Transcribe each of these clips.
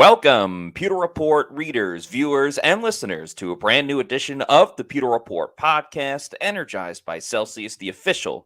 Welcome, Pewter Report readers, viewers, and listeners, to a brand new edition of the Pewter Report podcast, energized by Celsius, the official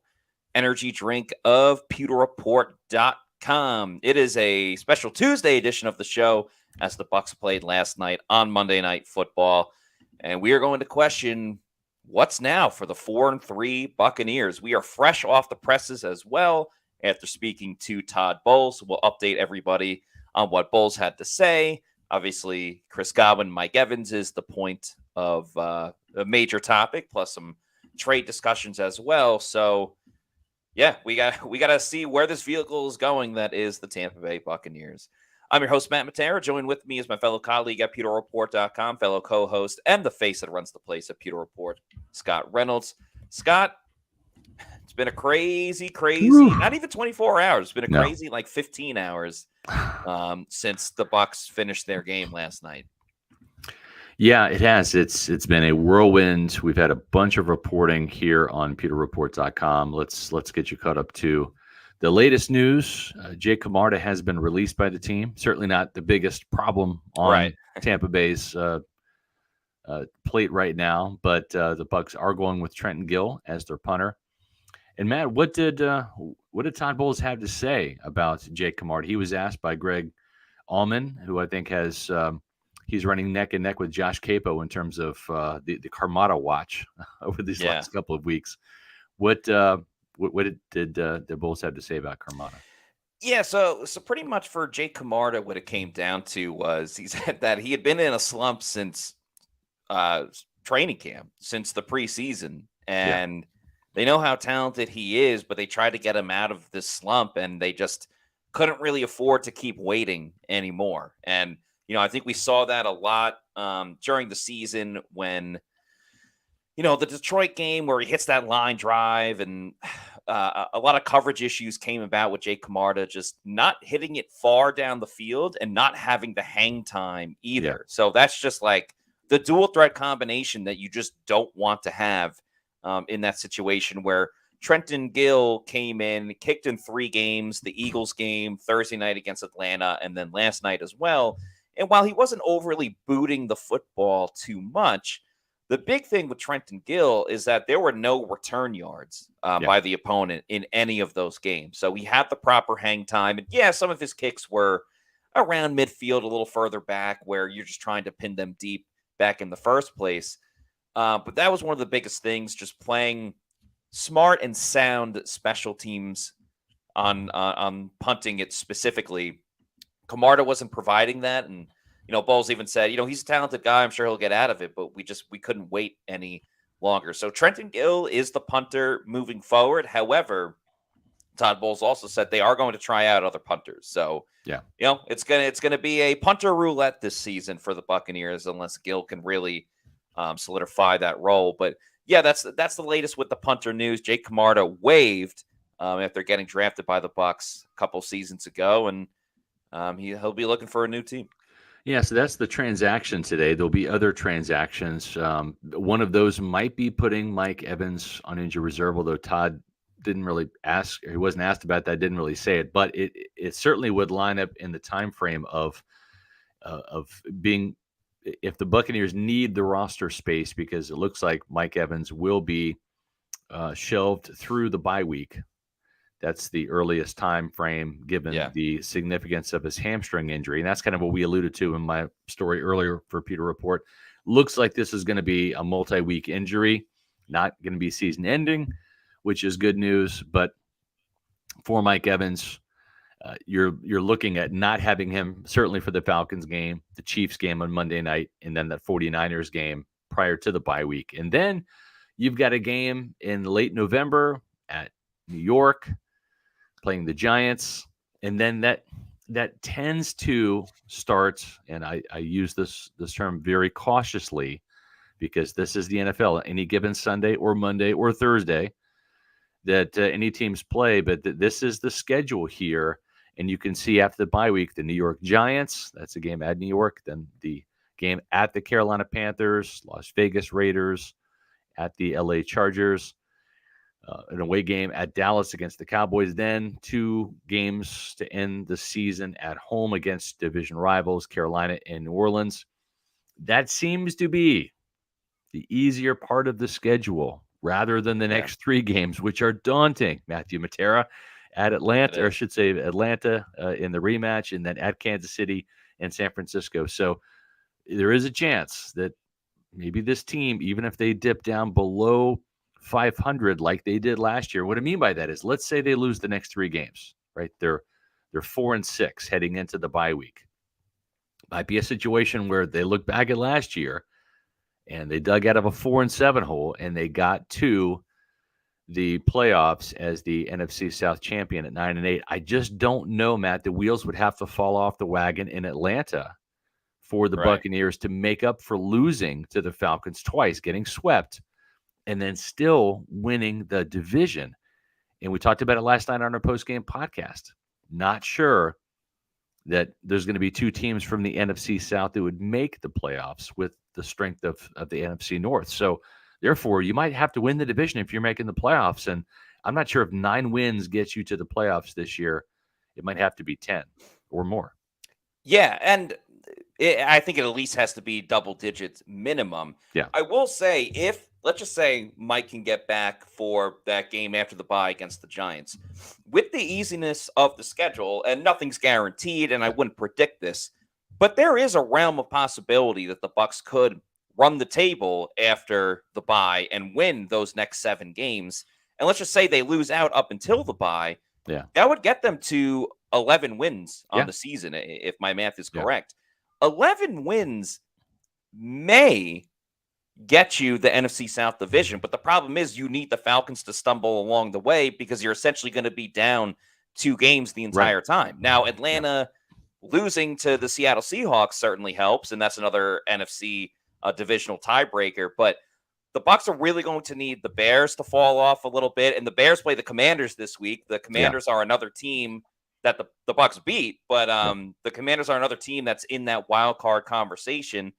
energy drink of pewterreport.com. It is a special Tuesday edition of the show as the Bucs played last night on Monday Night Football, and we are going to question what's now for the 4-3 Buccaneers. We are fresh off the presses as well after speaking to Todd Bowles. We'll update everybody on what Bowles had to say. Obviously, Chris Godwin, Mike Evans is the point of a major topic, plus some trade discussions as well. So, yeah, we got to see where this vehicle is going. That is the Tampa Bay Buccaneers. I'm your host, Matt Matera. Joined with me is my fellow colleague at pewterreport.com, fellow co-host, and the face that runs the place at Pewter Report, Scott Reynolds. Scott, it's been a crazy, not even 24 hours. It's been a crazy, 15 hours since the Bucs finished their game last night. Yeah, it has. It's been a whirlwind. We've had a bunch of reporting here on pewterreport.com. Let's get you caught up to the latest news. Jake Camarda has been released by the team. Certainly not the biggest problem on Tampa Bay's plate right now, but the Bucs are going with Trenton Gill as their punter. And Matt, what did Todd Bowles have to say about Jake Camarda? He was asked by Greg Allman, who I think has he's running neck and neck with Josh Capo in terms of the Camarda watch over these last couple of weeks. What did Bowles have to say about Camarda? Yeah, so pretty much for Jake Camarda, what it came down to was he said that he had been in a slump since training camp, since the preseason, and they know how talented he is, but they tried to get him out of this slump, and they just couldn't really afford to keep waiting anymore. And, I think we saw that a lot during the season when, the Detroit game where he hits that line drive, and a lot of coverage issues came about with Jake Camarda just not hitting it far down the field and not having the hang time either. Yeah. So that's just like the dual threat combination that you just don't want to have in that situation where Trenton Gill came in, kicked in 3 games, the Eagles game, Thursday night against Atlanta, and then last night as well. And while he wasn't overly booting the football too much, the big thing with Trenton Gill is that there were no return yards by the opponent in any of those games. So he had the proper hang time. And some of his kicks were around midfield, a little further back where you're just trying to pin them deep back in the first place. But that was one of the biggest things, just playing smart and sound special teams on punting it specifically. Camarda wasn't providing that. And, Bowles even said, he's a talented guy. I'm sure he'll get out of it, but we couldn't wait any longer. So Trenton Gill is the punter moving forward. However, Todd Bowles also said they are going to try out other punters. So, it's gonna be a punter roulette this season for the Buccaneers unless Gill can really solidify that role. But that's the latest with the punter news. Jake Camarda waived after getting drafted by the Bucs a couple seasons ago, and he'll be looking for a new team. Yeah, so that's the transaction today. There'll be other transactions. One of those might be putting Mike Evans on injured reserve, although Todd didn't really ask, or he wasn't asked about that, didn't really say it, but it certainly would line up in the time frame of being, if the Buccaneers need the roster space, because it looks like Mike Evans will be shelved through the bye week. That's the earliest time frame given the significance of his hamstring injury. And that's kind of what we alluded to in my story earlier for Pewter Report. Looks like this is going to be a multi-week injury, not going to be season ending, which is good news. But for Mike Evans, you're looking at not having him, certainly for the Falcons game, the Chiefs game on Monday night, and then the 49ers game prior to the bye week. And then you've got a game in late November at New York, playing the Giants, and then that tends to start, and I use this term very cautiously because this is the NFL. Any given Sunday or Monday or Thursday that any teams play, but this is the schedule here, and you can see after the bye week, the New York Giants, that's a game at New York, then the game at the Carolina Panthers, Las Vegas Raiders, at the LA Chargers, an away game at Dallas against the Cowboys, then 2 games to end the season at home against division rivals, Carolina and New Orleans. That seems to be the easier part of the schedule rather than the next 3 games, which are daunting. Matthew Matera at Atlanta, or I should say Atlanta in the rematch, and then at Kansas City and San Francisco. So there is a chance that maybe this team, even if they dip down below 500 like they did last year, what I mean by that is, let's say they lose the next 3 games, right? They're 4-6 heading into the bye week. Might be a situation where they look back at last year and they dug out of a 4-7 hole and they got to the playoffs as the NFC South champion at 9-8. I just don't know, Matt. The wheels would have to fall off the wagon in Atlanta for the Buccaneers to make up for losing to the Falcons twice, getting swept, and then still winning the division. And we talked about it last night on our post-game podcast. Not sure that there's going to be 2 teams from the NFC South that would make the playoffs with the strength of the NFC North. So therefore, you might have to win the division if you're making the playoffs. And I'm not sure if 9 wins gets you to the playoffs this year. It might have to be 10 or more. Yeah, and I think it at least has to be double digits minimum. Yeah. I will say, if let's just say Mike can get back for that game after the bye against the Giants, with the easiness of the schedule, and nothing's guaranteed, and I wouldn't predict this, but there is a realm of possibility that the Bucs could run the table after the bye and win those next 7 games. And let's just say they lose out up until the bye. Yeah. That would get them to 11 wins on the season, if my math is correct. 11 wins may get you the NFC South division, but the problem is you need the Falcons to stumble along the way, because you're essentially going to be down 2 games the entire time. Now, Atlanta losing to the Seattle Seahawks certainly helps, and that's another NFC divisional tiebreaker, but the Bucs are really going to need the Bears to fall off a little bit, and the Bears play the Commanders this week. The Commanders are another team that the Bucs beat, but the Commanders are another team that's in that wild card conversation.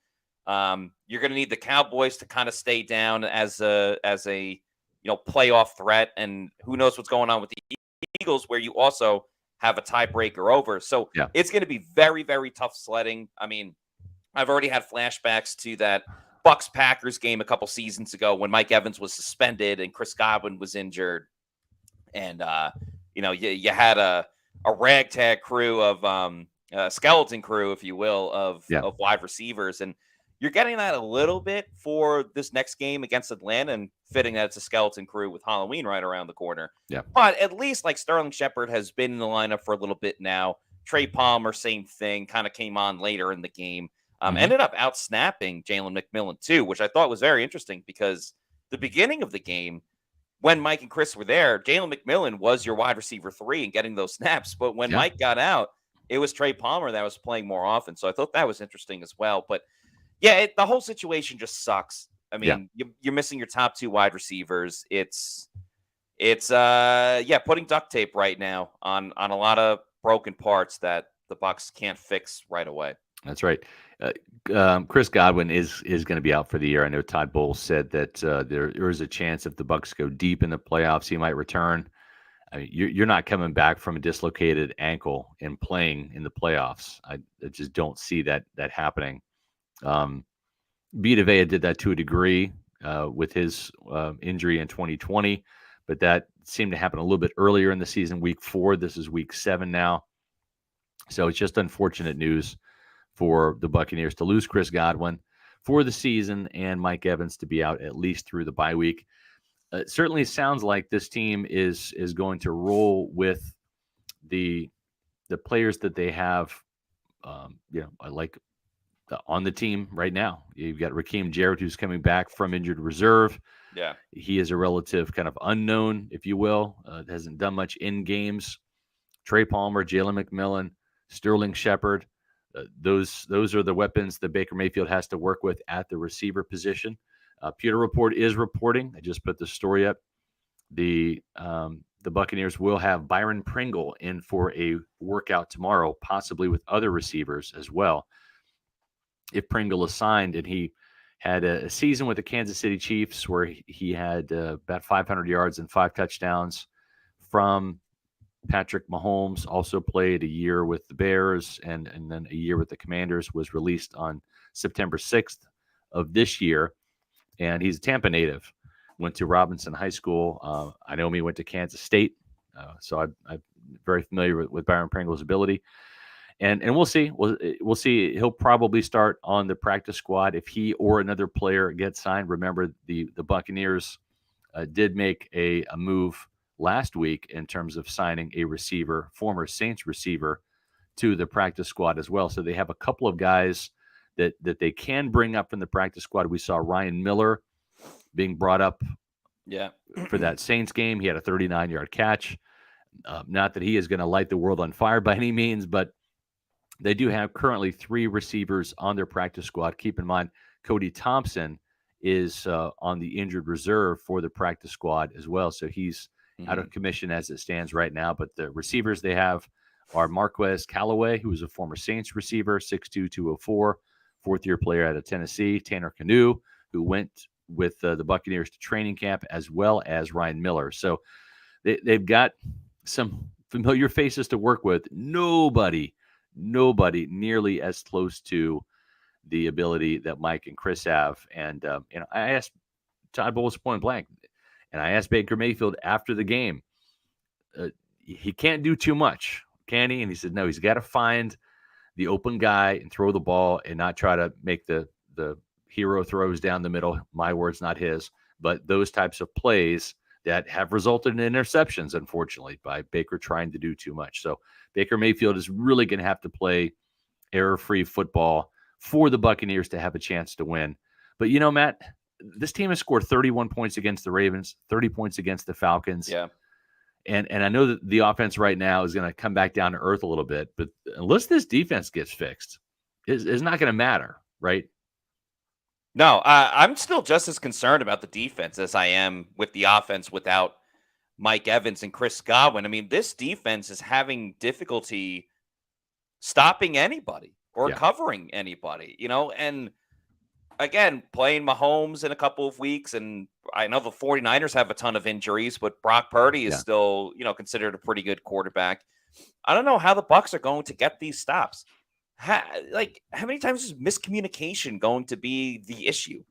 You're going to need the Cowboys to kind of stay down as a playoff threat, and who knows what's going on with the Eagles, where you also have a tiebreaker over. So it's going to be very, very tough sledding. I mean, I've already had flashbacks to that Bucs-Packers game a couple seasons ago when Mike Evans was suspended and Chris Godwin was injured, and you had a ragtag crew of skeleton crew, if you will, of wide receivers, and you're getting that a little bit for this next game against Atlanta, and fitting that it's a skeleton crew with Halloween right around the corner. Yeah. But at least like Sterling Shepard has been in the lineup for a little bit now. Trey Palmer, same thing, kind of came on later in the game. Ended up out-snapping Jalen McMillan too, which I thought was very interesting, because the beginning of the game, when Mike and Chris were there, Jalen McMillan was your wide receiver 3 and getting those snaps. But when Mike got out, it was Trey Palmer that was playing more often. So I thought that was interesting as well. But yeah, the whole situation just sucks. I mean, you're missing your top 2 wide receivers. It's putting duct tape right now on a lot of broken parts that the Bucs can't fix right away. That's right. Chris Godwin is going to be out for the year. I know Todd Bowles said that there is a chance if the Bucs go deep in the playoffs, he might return. I mean, you're not coming back from a dislocated ankle and playing in the playoffs. I just don't see that happening. Vita Vea did that to a degree with his injury in 2020, but that seemed to happen a little bit earlier in the season, week 4. This is week 7 now. So it's just unfortunate news for the Buccaneers to lose Chris Godwin for the season and Mike Evans to be out at least through the bye week. It certainly sounds like this team is going to roll with the players that they have, like on the team right now. You've got Raheem Jarrett, who's coming back from injured reserve. Yeah. He is a relative kind of unknown, if you will. Hasn't done much in games. Trey Palmer, Jalen McMillan, Sterling Shepard. Those are the weapons that Baker Mayfield has to work with at the receiver position. Pewter Report is reporting. I just put the story up. The Buccaneers will have Byron Pringle in for a workout tomorrow, possibly with other receivers as well. If Pringle is signed and he had a season with the Kansas City Chiefs where he had about 500 yards and 5 touchdowns from Patrick Mahomes. Also played a year with the Bears and then a year with the Commanders. Was released on September 6th of this year. And he's a Tampa native. Went to Robinson High School. I know he went to Kansas State. So I'm very familiar with Byron Pringle's ability. And we'll see. We'll see. He'll probably start on the practice squad if he or another player gets signed. Remember, the Buccaneers did make a move last week in terms of signing a receiver, former Saints receiver, to the practice squad as well. So they have a couple of guys that they can bring up from the practice squad. We saw Ryan Miller being brought up for that Saints game. He had a 39-yard catch. Not that he is going to light the world on fire by any means, but they do have currently 3 receivers on their practice squad. Keep in mind, Cody Thompson is on the injured reserve for the practice squad as well. So he's out of commission as it stands right now. But the receivers they have are Marquez Callaway, who is a former Saints receiver, 6'2", 204, fourth-year player out of Tennessee. Tanner Canu, who went with the Buccaneers to training camp, as well as Ryan Miller. So they've got some familiar faces to work with. Nobody nearly as close to the ability that Mike and Chris have. And, I asked Todd Bowles point blank, and I asked Baker Mayfield after the game, he can't do too much, can he? And he said, no, he's got to find the open guy and throw the ball and not try to make the hero throws down the middle. My words, not his, but those types of plays that have resulted in interceptions, unfortunately, by Baker trying to do too much. So Baker Mayfield is really going to have to play error-free football for the Buccaneers to have a chance to win. But, Matt, this team has scored 31 points against the Ravens, 30 points against the Falcons. Yeah. And I know that the offense right now is going to come back down to earth a little bit, but unless this defense gets fixed, it's not going to matter, right? No, I'm still just as concerned about the defense as I am with the offense without Mike Evans and Chris Godwin. I mean, this defense is having difficulty stopping anybody or covering anybody, and again, playing Mahomes in a couple of weeks. And I know the 49ers have a ton of injuries, but Brock Purdy is still, considered a pretty good quarterback. I don't know how the Bucs are going to get these stops. How many times is miscommunication going to be the issue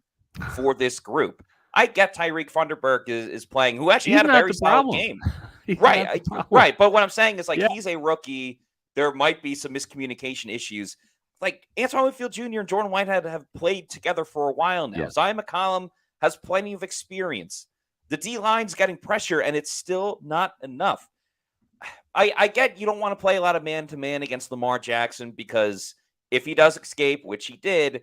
for this group? I get Tyreek Funderburg is playing, who actually had a very solid game. Right. But what I'm saying is, he's a rookie. There might be some miscommunication issues. Antoine Winfield Jr. and Jordan Whitehead have played together for a while now. Zion McCollum has plenty of experience. The D-line's getting pressure, and it's still not enough. I get you don't want to play a lot of man-to-man against Lamar Jackson, because if he does escape, which he did,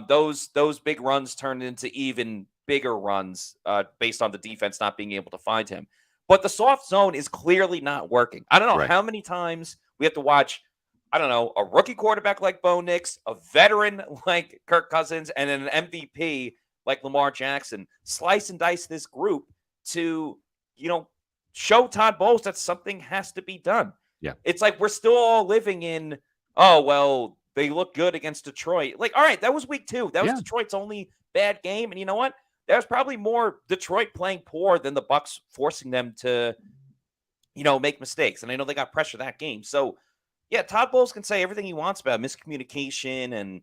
those big runs turned into even bigger runs based on the defense not being able to find him. But the soft zone is clearly not working. I don't know how many times we have to watch, a rookie quarterback like Bo Nix, a veteran like Kirk Cousins, and an MVP like Lamar Jackson slice and dice this group to, show Todd Bowles that something has to be done. Yeah. It's like we're still all living in, oh, well, they look good against Detroit. All right, that was week 2. That was Detroit's only bad game. And you know what? That was probably more Detroit playing poor than the Bucs forcing them to, make mistakes. And I know they got pressure that game. So, yeah, Todd Bowles can say everything he wants about miscommunication and,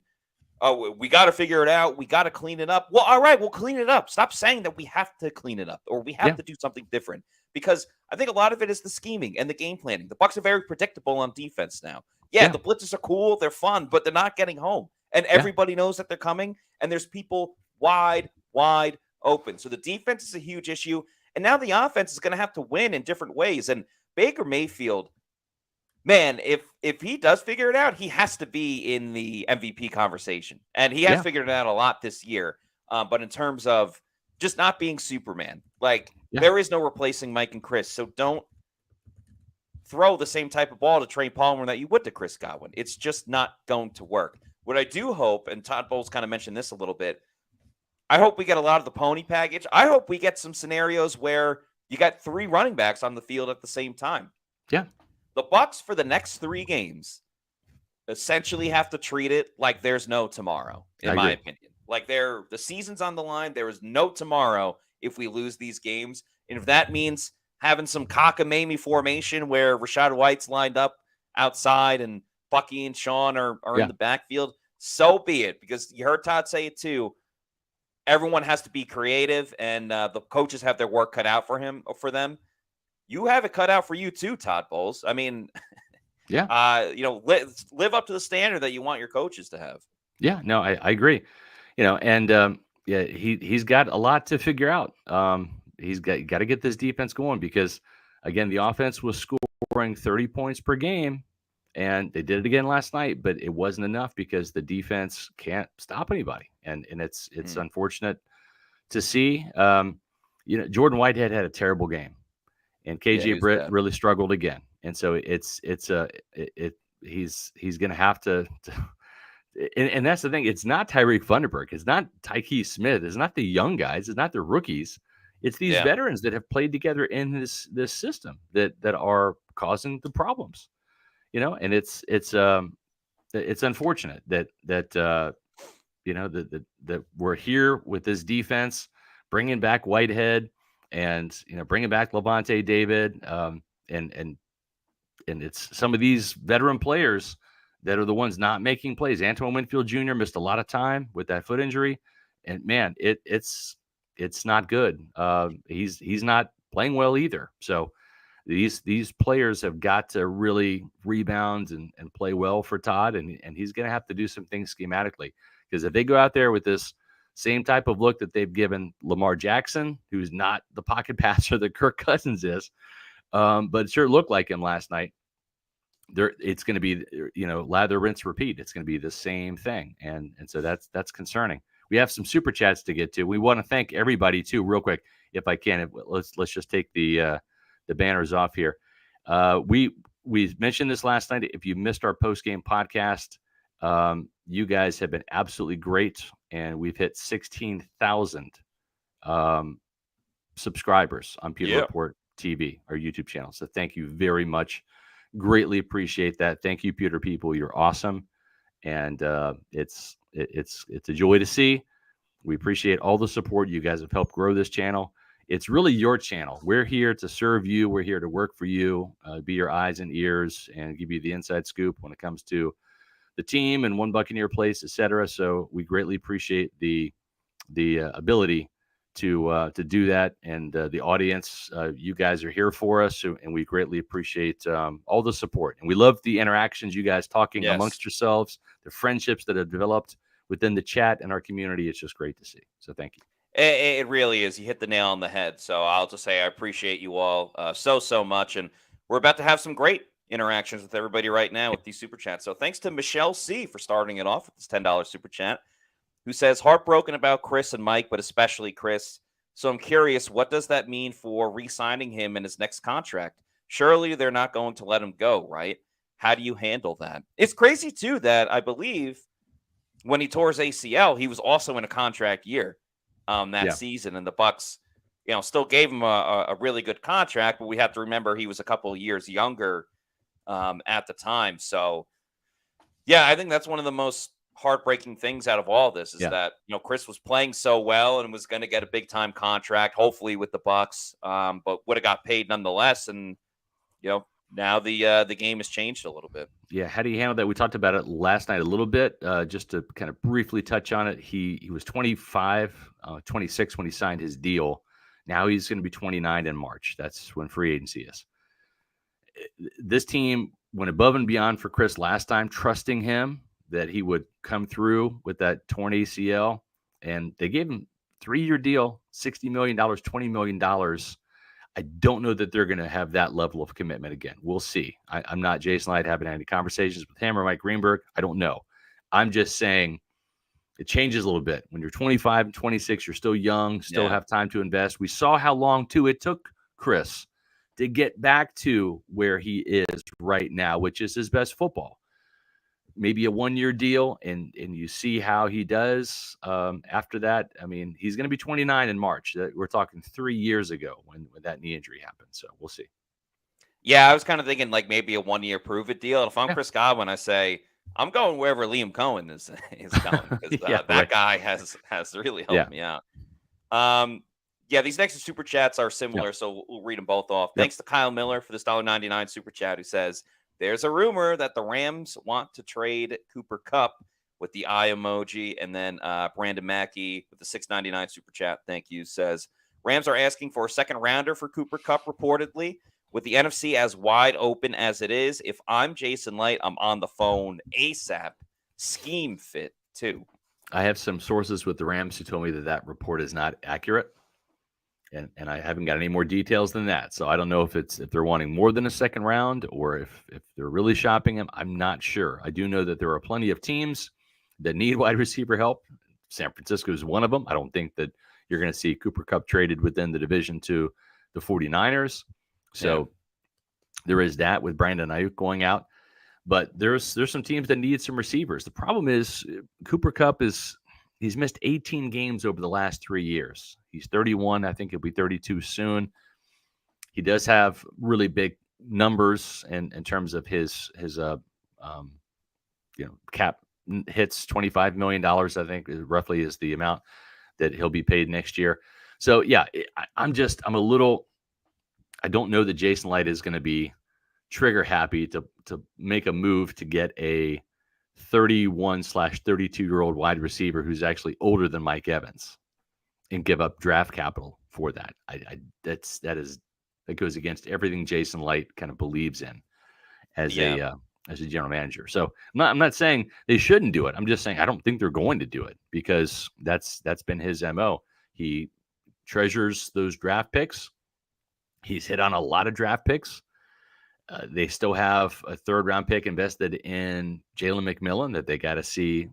oh, we got to figure it out. We got to clean it up. Well, all right, we'll clean it up. Stop saying that we have to clean it up or we have to do something different, because I think a lot of it is the scheming and the game planning. The Bucs are very predictable on defense now. Yeah, the blitzes are cool. They're fun, but they're not getting home. And everybody knows that they're coming, and there's people wide open. So the defense is a huge issue. And now the offense is going to have to win in different ways. And Baker Mayfield, man, if he does figure it out, he has to be in the MVP conversation. And he has figured it out a lot this year. But in terms of just not being Superman, there is no replacing Mike and Chris. So don't throw the same type of ball to Trey Palmer that you would to Chris Godwin. It's just not going to work. What I do hope, and Todd Bowles kind of mentioned this a little bit, I hope we get a lot of the pony package. I hope we get some scenarios where you got 3 running backs on the field at the same time. Yeah. The Bucs for the next 3 games essentially have to treat it like there's no tomorrow, in my opinion. Like the season's on the line. There is no tomorrow if we lose these games. And if that means having some cockamamie formation where Rashad White's lined up outside and Bucky and Sean are in the backfield, so be it. Because you heard Todd say it too. Everyone has to be creative, and the coaches have their work cut out for them. You have it cut out for you too, Todd Bowles. I mean, live up to the standard that you want your coaches to have. Yeah, no, I agree. And he's got a lot to figure out. He's got to get this defense going because, again, the offense was scoring 30 points per game, and they did it again last night, but it wasn't enough because the defense can't stop anybody, and it's unfortunate to see. Jordan Whitehead had a terrible game, and KJ Britt really struggled again, and so he's going to have to. And that's the thing. It's not Tyreek Funderburk. It's not Tyke Smith. It's not the young guys. It's not the rookies. It's these veterans that have played together in this system that are causing the problems. And it's unfortunate that we're here with this defense, bringing back Whitehead and bringing back Levante David, and it's some of these veteran players that are the ones not making plays. Antoine Winfield Jr. missed a lot of time with that foot injury, and man, it's not good. He's not playing well either. So these players have got to really rebound and play well for Todd, and he's going to have to do some things schematically, because if they go out there with this same type of look that they've given Lamar Jackson, who's not the pocket passer that Kirk Cousins is, but it sure looked like him last night. It's going to be, lather, rinse, repeat. It's going to be the same thing. And so that's concerning. We have some super chats to get to. We want to thank everybody too, real quick, if I can. Let's just take the banners off here. We mentioned this last night. If you missed our post-game podcast, you guys have been absolutely great. And we've hit 16,000 subscribers on Pewter Report TV, our YouTube channel. So thank you very much. Greatly appreciate that. Thank you, Pewter people. You're awesome. And it's a joy to see. We appreciate all the support. You guys have helped grow this channel. It's really your channel. We're here to serve you. We're here to work for you, be your eyes and ears, and give you the inside scoop when it comes to the team and One Buccaneer Place, etc. So we greatly appreciate the ability to do that, and the audience. You guys are here for us, and we greatly appreciate all the support. And we love the interactions, you guys talking amongst yourselves, the friendships that have developed within the chat and our community. It's just great to see. So thank you. It really is. You hit the nail on the head. So I'll just say I appreciate you all so much. And we're about to have some great interactions with everybody right now with these super chats. So thanks to Michelle C for starting it off with this $10 super chat, who says, heartbroken about Chris and Mike, but especially Chris. So I'm curious, what does that mean for re-signing him in his next contract? Surely they're not going to let him go, right? How do you handle that? It's crazy, too, that I believe when he tore his ACL, he was also in a contract year that season. And the Bucs, still gave him a really good contract, but we have to remember he was a couple of years younger at the time. So, yeah, I think that's one of the most heartbreaking things out of all this is that Chris was playing so well and was going to get a big time contract, hopefully with the Bucs, but would have got paid nonetheless. And now the game has changed a little bit. Yeah, how do you handle that? We talked about it last night a little bit, just to kind of briefly touch on it. He was 26 when he signed his deal. Now he's going to be 29 in March. That's when free agency is. This team went above and beyond for Chris last time, trusting him that he would come through with that torn ACL, and they gave him a 3-year deal, $60 million, $20 million. I don't know that they're going to have that level of commitment again. We'll see. I'm not Jason Light, haven't had any conversations with him or Mike Greenberg. I don't know. I'm just saying it changes a little bit. When you're 25 and 26, you're still young, still have time to invest. We saw how long, too, it took Chris to get back to where he is right now, which is his best football. Maybe a 1-year deal, and you see how he does after that. I mean, he's going to be 29 in March. We're talking 3 years ago when that knee injury happened. So we'll see. Yeah, I was kind of thinking like maybe a 1-year prove-it deal. And if I'm Chris Godwin, I say I'm going wherever Liam Cohen is going because Yeah, that right. guy has really Yeah. helped me out. Yeah, these next super chats are Yeah. similar, so we'll read them both off. Yep. Thanks to Kyle Miller for this $1.99 super chat, who says there's a rumor that the Rams want to trade Cooper Kupp with the eye emoji, and then Brandon Mackey with the $6.99 super chat. Thank you. Says Rams are asking for a second rounder for Cooper Kupp reportedly. With the NFC as wide open as it is, if I'm Jason Light, I'm on the phone ASAP. Scheme fit too. I have some sources with the Rams who told me that that report is not accurate. And I haven't got any more details than that. So I don't know if they're wanting more than a second round or if they're really shopping him. I'm not sure. I do know that there are plenty of teams that need wide receiver help. San Francisco is one of them. I don't think that you're going to see Cooper Kupp traded within the division to the 49ers. So there is that with Brandon Ayuk going out. But there's some teams that need some receivers. The problem is Cooper Kupp he's missed 18 games over the last 3 years. He's 31. I think he'll be 32 soon. He does have really big numbers in terms of his cap hits. $25 million, I think, roughly is the amount that he'll be paid next year. So yeah, I'm a little. I don't know that Jason Light is going to be trigger happy to make a move to get a 31/32-year-old wide receiver who's actually older than Mike Evans and give up draft capital for that. That goes against everything Jason Light kind of believes in as a general manager. So I'm not saying they shouldn't do it. I'm just saying I don't think they're going to do it because that's been his MO. He treasures those draft picks. He's hit on a lot of draft picks. They still have a third-round pick invested in Jalen McMillan that they got to see.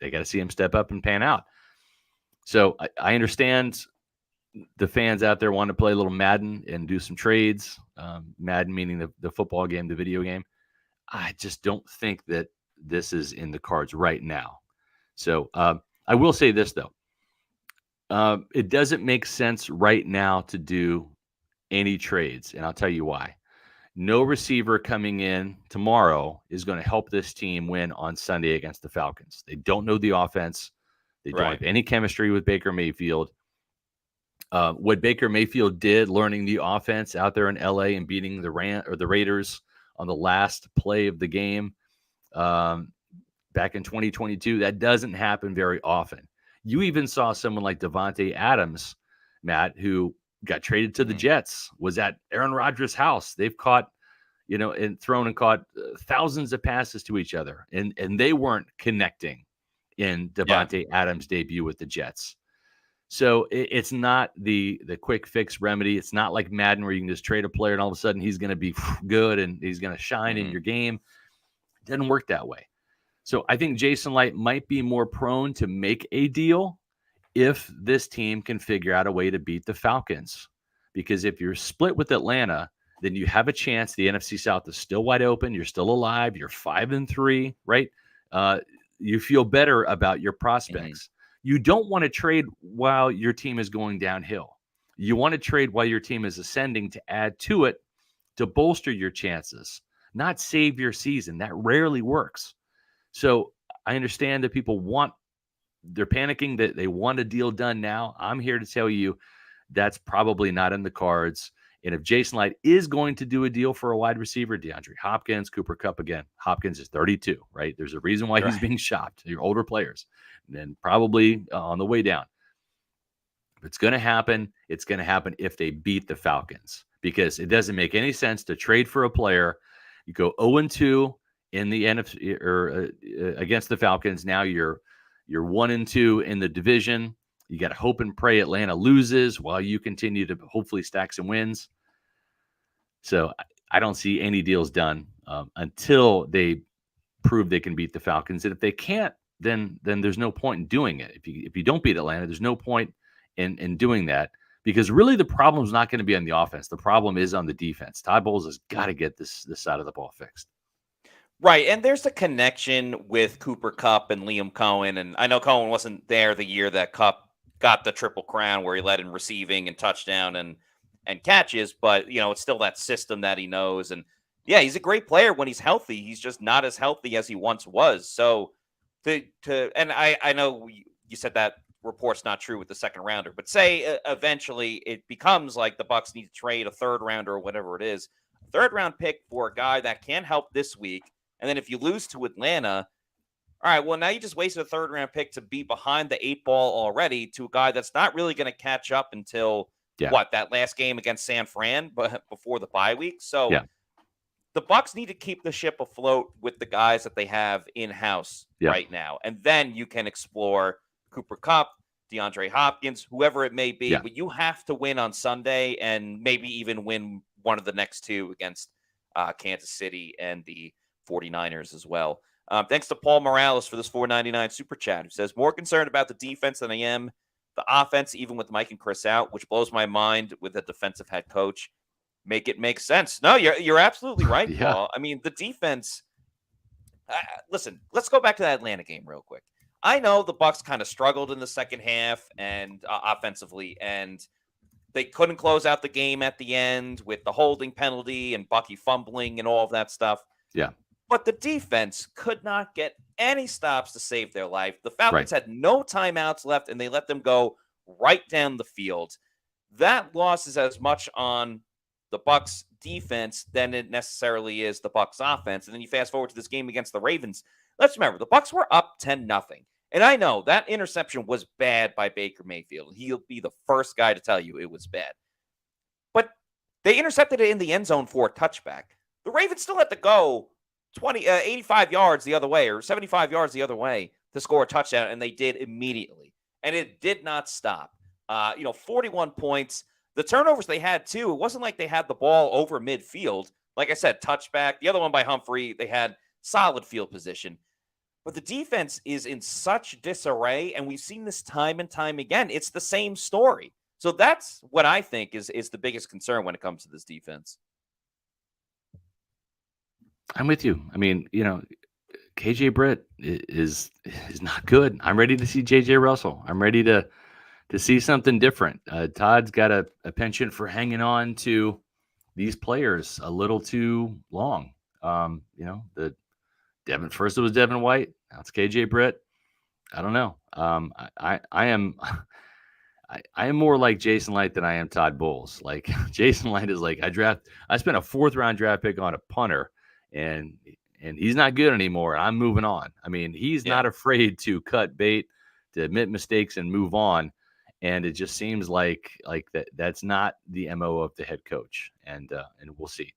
They got to see him step up and pan out. So I understand the fans out there want to play a little Madden and do some trades. Madden meaning the football game, the video game. I just don't think that this is in the cards right now. So I will say this though. It doesn't make sense right now to do any trades, and I'll tell you why. No receiver coming in tomorrow is going to help this team win on Sunday against the Falcons. They don't know the offense. They don't have any chemistry with Baker Mayfield. What Baker Mayfield did, learning the offense out there in LA and beating the Raiders on the last play of the game back in 2022, that doesn't happen very often. You even saw someone like Devontae Adams, Matt, who got traded to the Jets, was at Aaron Rodgers' house. They've caught, and thrown and caught thousands of passes to each other, and they weren't connecting in Devontae Adams' debut with the Jets. So it's not the quick fix remedy. It's not like Madden where you can just trade a player and all of a sudden he's going to be good and he's going to shine in your game. It doesn't work that way. So I think Jason Light might be more prone to make a deal if this team can figure out a way to beat the Falcons. Because if you're split with Atlanta, then you have a chance. The NFC South is still wide open. You're still alive. You're 5-3, right? You feel better about your prospects. You don't want to trade while your team is going downhill. You want to trade while your team is ascending to add to it to bolster your chances, not save your season. That rarely works. So I understand that they're panicking that they want a deal done now. I'm here to tell you that's probably not in the cards. And if Jason Light is going to do a deal for a wide receiver, DeAndre Hopkins, Cooper Kupp again. Hopkins is 32, right? There's a reason why he's being shopped. Your older players, and then probably on the way down. If it's going to happen, it's going to happen if they beat the Falcons, because it doesn't make any sense to trade for a player. You go 0-2 in the NFC or against the Falcons. Now you're 1-2 in the division. You got to hope and pray Atlanta loses while you continue to hopefully stack some wins. So I don't see any deals done until they prove they can beat the Falcons. And if they can't, then there's no point in doing it. If you don't beat Atlanta, there's no point in doing that, because really the problem is not going to be on the offense. The problem is on the defense. Todd Bowles has got to get this side of the ball fixed. Right, and there's a connection with Cooper Kupp and Liam Cohen, and I know Cohen wasn't there the year that Kupp got the Triple Crown where he led in receiving and touchdown and catches, but it's still that system that he knows. And Yeah, he's a great player when he's healthy. He's just not as healthy as he once was. So and I know you said that report's not true with the second rounder, but say eventually it becomes like the Bucs need to trade a third rounder or whatever it is, a third round pick for a guy that can help this week, and then if you lose to Atlanta, all right, well now you just wasted a third round pick to be behind the 8 ball already to a guy that's not really going to catch up until that last game against San Fran, but before the bye week. So the Bucs need to keep the ship afloat with the guys that they have in-house right now. And then you can explore Cooper Kupp, DeAndre Hopkins, whoever it may be. But you have to win on Sunday and maybe even win one of the next two against Kansas City and the 49ers as well. Thanks to Paul Morales for this $4.99 super chat, who says, more concerned about the defense than I am the offense, even with Mike and Chris out, which blows my mind with a defensive head coach. Make it make sense. No, you're absolutely right, Paul. I mean, the defense. Listen, let's go back to that Atlanta game real quick. I know the Bucs kind of struggled in the second half and offensively, and they couldn't close out the game at the end with the holding penalty and Bucky fumbling and all of that stuff. Yeah. But the defense could not get any stops to save their life. The Falcons had no timeouts left, and they let them go right down the field. That loss is as much on the Bucs defense than it necessarily is the Bucs offense. And then you fast forward to this game against the Ravens. Let's remember, the Bucs were up 10-0. And I know that interception was bad by Baker Mayfield. He'll be the first guy to tell you it was bad. But they intercepted it in the end zone for a touchback. The Ravens still had to go 85 yards the other way or 75 yards the other way to score a touchdown, and they did immediately. And it did not stop. 41 points. The turnovers they had, too, it wasn't like they had the ball over midfield. Like I said, touchback. The other one by Humphrey, they had solid field position. But the defense is in such disarray, and we've seen this time and time again. It's the same story. So that's what I think is the biggest concern when it comes to this defense. I'm with you. I mean, KJ Britt is not good. I'm ready to see JJ Russell. I'm ready to see something different. Todd's got a penchant for hanging on to these players a little too long. First it was Devin White. Now it's KJ Britt. I don't know. I am more like Jason Light than I am Todd Bowles. Like Jason Light is like, I spent a 4th round draft pick on a punter, and he's not good anymore. I'm moving on. I mean, he's not afraid to cut bait, to admit mistakes and move on. And it just seems like that's not the MO of the head coach. And we'll see.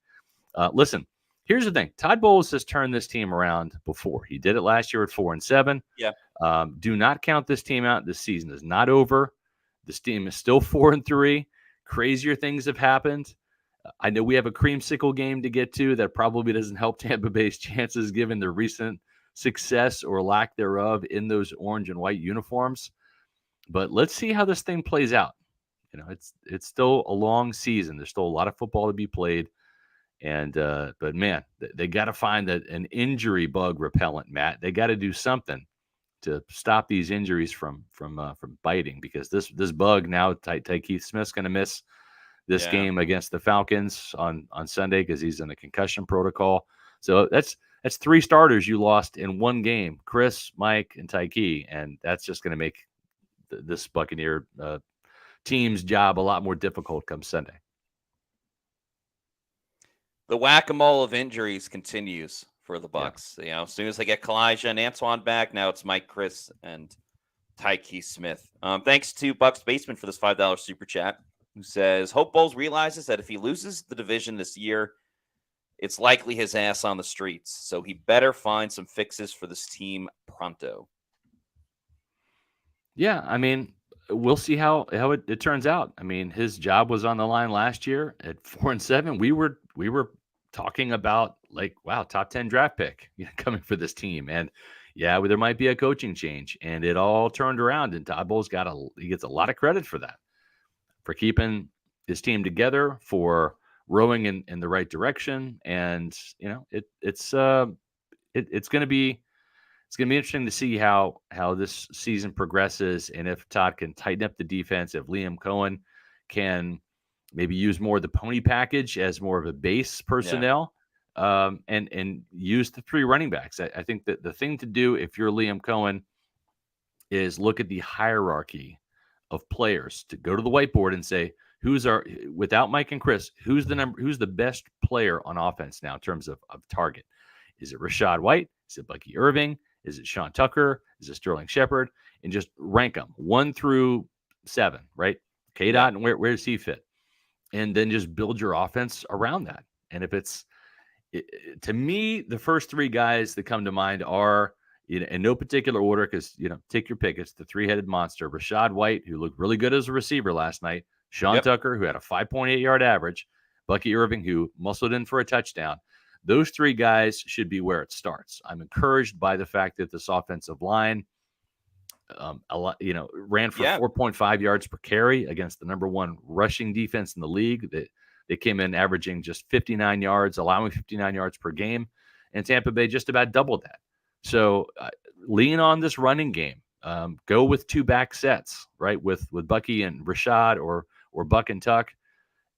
Listen, here's the thing. Todd Bowles has turned this team around before. He did it last year at 4-7. Yeah. Do not count this team out. This season is not over. This team is still 4-3. Crazier things have happened. I know we have a creamsicle game to get to that probably doesn't help Tampa Bay's chances given the recent success or lack thereof in those orange and white uniforms. But let's see how this thing plays out. It's still a long season. There's still a lot of football to be played. And but man, they got to find an injury bug repellent, Matt. They got to do something to stop these injuries from biting, because this bug now, Keith Smith's going to miss this game against the Falcons on Sunday because he's in the concussion protocol. So that's 3 starters you lost in one game: Chris, Mike, and Tyke, and that's just going to make this Buccaneer team's job a lot more difficult come Sunday. The whack-a-mole of injuries continues for the Bucs. As soon as they get Kalijah and Antoine back, now it's Mike, Chris, and Tyke Smith. Thanks to Bucs Basement for this $5 super chat, who says, Hope Bowles realizes that if he loses the division this year, it's likely his ass on the streets. So he better find some fixes for this team pronto. Yeah, I mean, we'll see how it turns out. I mean, his job was on the line last year at 4-7. We were talking about top 10 draft pick coming for this team, and there might be a coaching change, and it all turned around. And Todd Bowles he gets a lot of credit for that, for keeping his team together, for rowing in the right direction, and it's going to be. It's going to be interesting to see how this season progresses, and if Todd can tighten up the defense, if Liam Cohen can maybe use more of the pony package as more of a base personnel. and use the 3 running backs. I think that the thing to do if you're Liam Cohen is look at the hierarchy of players, to go to the whiteboard and say, without Mike and Chris, who's the best player on offense now in terms of target? Is it Rachaad White? Is it Bucky Irving? Is it Sean Tucker? Is it Sterling Shepard? And just rank them 1 through 7, right? K-Dot, and where does he fit? And then just build your offense around that. And if to me, the first 3 guys that come to mind are, in no particular order, because, take your pick. It's the 3-headed monster. Rachaad White, who looked really good as a receiver last night. Sean Tucker, who had a 5.8-yard average. Bucky Irving, who muscled in for a touchdown. Those 3 guys should be where it starts. I'm encouraged by the fact that this offensive line ran for 4.5 yards per carry against the number 1 rushing defense in the league. They came in averaging just 59 yards, allowing 59 yards per game. And Tampa Bay just about doubled that. So lean on this running game. Go with 2 back sets, right? With Bucky and Rachaad or Buck and Tuck,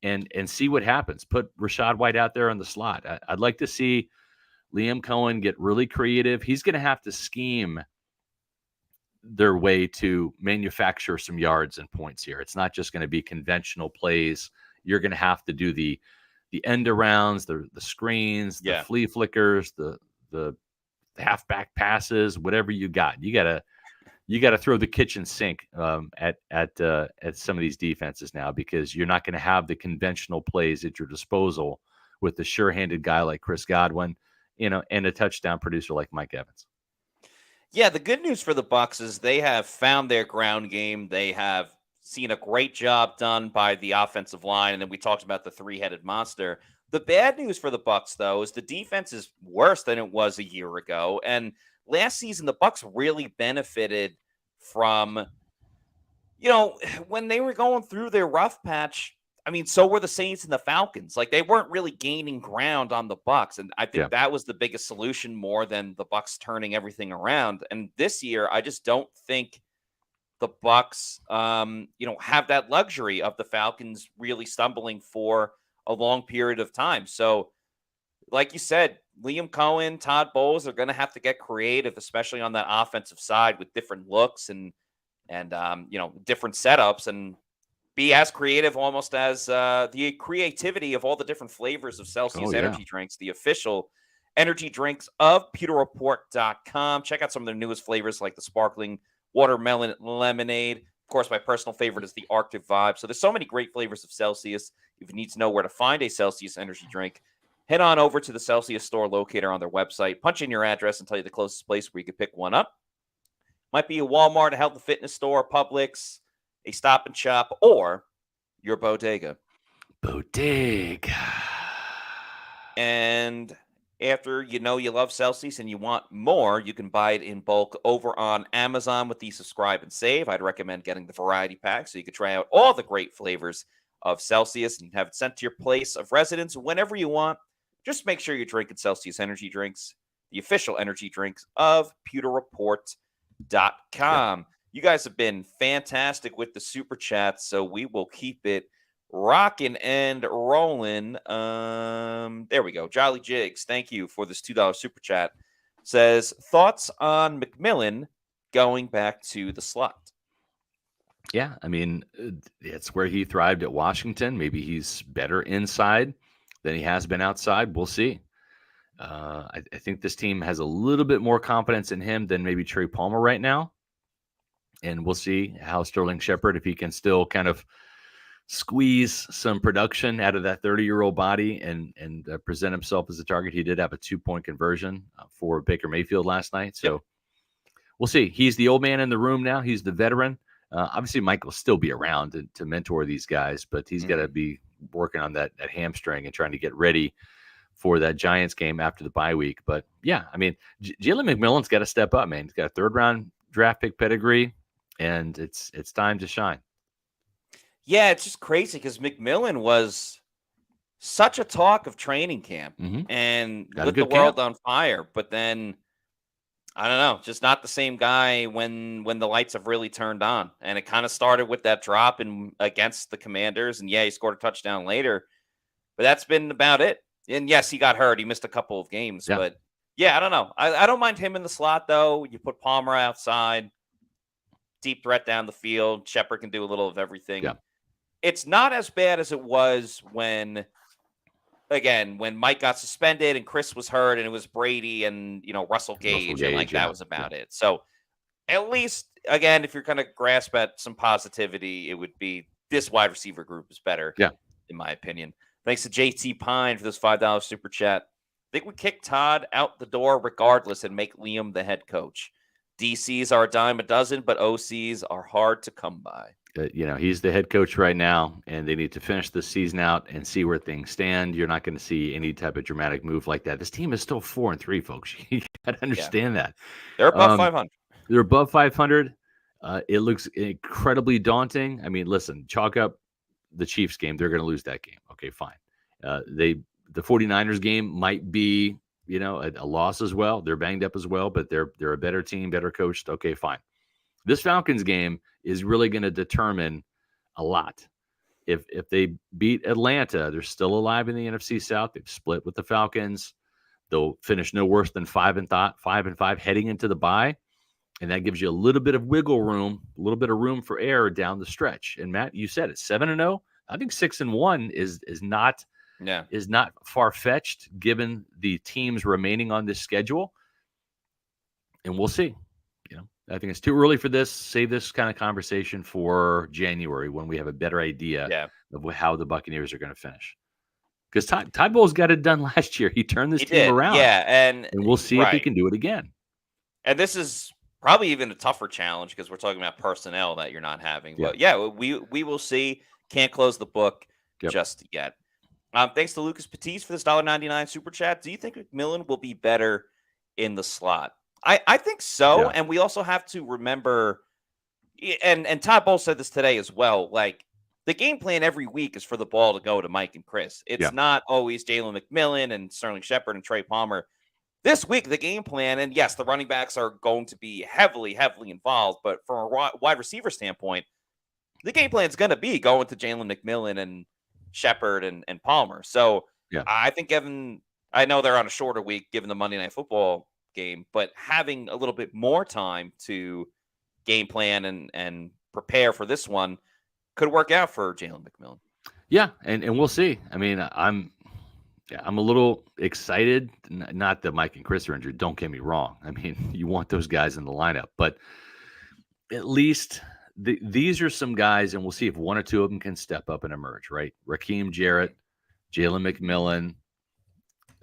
and see what happens. Put Rachaad White out there in the slot. I'd like to see Liam Cohen get really creative. He's going to have to scheme their way to manufacture some yards and points here. It's not just going to be conventional plays. You're going to have to do the end arounds, the screens, the flea flickers, the halfback passes, whatever you got. You got to throw the kitchen sink at some of these defenses now, because you're not going to have the conventional plays at your disposal with the sure-handed guy like Chris Godwin, and a touchdown producer like Mike Evans. Yeah, the good news for the Bucs is they have found their ground game. They have seen a great job done by the offensive line, and then we talked about the 3-headed monster. The bad news for the Bucs, though, is the defense is worse than it was a year ago. And last season, the Bucs really benefited from, when they were going through their rough patch. I mean, so were the Saints and the Falcons. Like, they weren't really gaining ground on the Bucs, and I think that was the biggest solution, more than the Bucs turning everything around. And this year, I just don't think the Bucs, have that luxury of the Falcons really stumbling for a long period of time. So, like you said, Liam Cohen, Todd Bowles are going to have to get creative, especially on that offensive side, with different looks and different setups, and be as creative almost as the creativity of all the different flavors of Celsius energy drinks, the official energy drinks of PewterReport.com. Check out some of their newest flavors, like the sparkling watermelon lemonade. Of course, my personal favorite is the Arctic Vibe. So there's so many great flavors of Celsius. If you need to know where to find a Celsius energy drink, head on over to the Celsius store locator on their website. Punch in your address and tell you the closest place where you can pick one up. Might be a Walmart, a health and fitness store, Publix, a Stop and Shop, or your bodega. Bodega. And after you love Celsius and you want more, you can buy it in bulk over on Amazon with the Subscribe and Save. I'd recommend getting the variety pack so you can try out all the great flavors of Celsius and have it sent to your place of residence whenever you want. Just make sure you're drinking Celsius energy drinks, the official energy drinks of PewterReport.com. Yep. You guys have been fantastic with the super chat, so we will keep it rocking and rolling. There we go. Jolly Jigs, thank you for this $2 super chat. Says, thoughts on McMillan going back to the slot? Yeah, I mean, it's where he thrived at Washington. Maybe he's better inside than he has been outside. We'll see. I think this team has a little bit more confidence in him than maybe Trey Palmer right now. And we'll see how Sterling Shepard, if he can still kind of squeeze some production out of that 30-year-old body and present himself as a target. He did have a 2-point conversion for Baker Mayfield last night. So we'll see. He's the old man in the room now. He's the veteran. Obviously, Mike will still be around to mentor these guys, but he's got to be working on that hamstring and trying to get ready for that Giants game after the bye week. But, yeah, I mean, Jalen McMillan's got to step up, man. He's got a third-round draft pick pedigree, and it's time to shine. Yeah, it's just crazy because McMillan was such a talk of training camp and lit the world on fire. But then, I don't know, just not the same guy when the lights have really turned on. And it kind of started with that drop against the Commanders. And, yeah, he scored a touchdown later. But that's been about it. And yes, he got hurt. He missed a couple of games, Yeah. but yeah, I don't know. I don't mind him in the slot though. You put Palmer outside, deep threat down the field. Shepard can do a little of everything. Yeah. It's not as bad as it was when Mike got suspended and Chris was hurt and it was Brady and Russell Gage and like that was about it. So at least again, if you're going to grasp at some positivity, it would be this wide receiver group is better. Yeah. In my opinion. Thanks to JT Pine for this $5 super chat. I think we kick Todd out the door regardless and make Liam the head coach. DCs are a dime a dozen, but OCs are hard to come by. He's the head coach right now, and they need to finish the season out and see where things stand. You're not going to see any type of dramatic move like that. This team is still 4-3, folks. You got to understand that. They're above 500. They're above 500. It looks incredibly daunting. I mean, listen, chalk up the Chiefs game. They're going to lose that game. Okay, fine. The 49ers game might be, a loss as well. They're banged up as well, but they're a better team, better coached. Okay, fine. This Falcons game is really going to determine a lot. If they beat Atlanta, they're still alive in the NFC South. They've split with the Falcons. They'll finish no worse than 5-5 heading into the bye. And that gives you a little bit of wiggle room, a little bit of room for error down the stretch. And Matt, you said it, 7-0. I think 6-1 is not far-fetched given the teams remaining on this schedule. And we'll see. I think it's too early for this. Save this kind of conversation for January when we have a better idea of how the Buccaneers are going to finish. Because Todd Bowles got it done last year. He turned this team around. Yeah, and we'll see if he can do it again. And this is probably even a tougher challenge because we're talking about personnel that you're not having. But we will see. Can't close the book just yet. Thanks to Lucas Patisse for this $1.99 super chat. Do you think McMillan will be better in the slot? I think so. And we also have to remember, and Todd Bowles said this today as well, like the game plan every week is for the ball to go to Mike and Chris. It's not always Jalen McMillan and Sterling Shepard and Trey Palmer. This week, the game plan, and yes, the running backs are going to be heavily, heavily involved, but from a wide receiver standpoint, the game plan is going to be going to Jalen McMillan and Shepard and Palmer. So I think I know they're on a shorter week given the Monday Night Football game, but having a little bit more time to game plan and prepare for this one could work out for Jalen McMillan. Yeah, and we'll see. I mean, I'm a little excited. Not that Mike and Chris are injured. Don't get me wrong. I mean, you want those guys in the lineup, but at least these are some guys, and we'll see if one or two of them can step up and emerge, right? Raheem Jarrett, Jalen McMillan,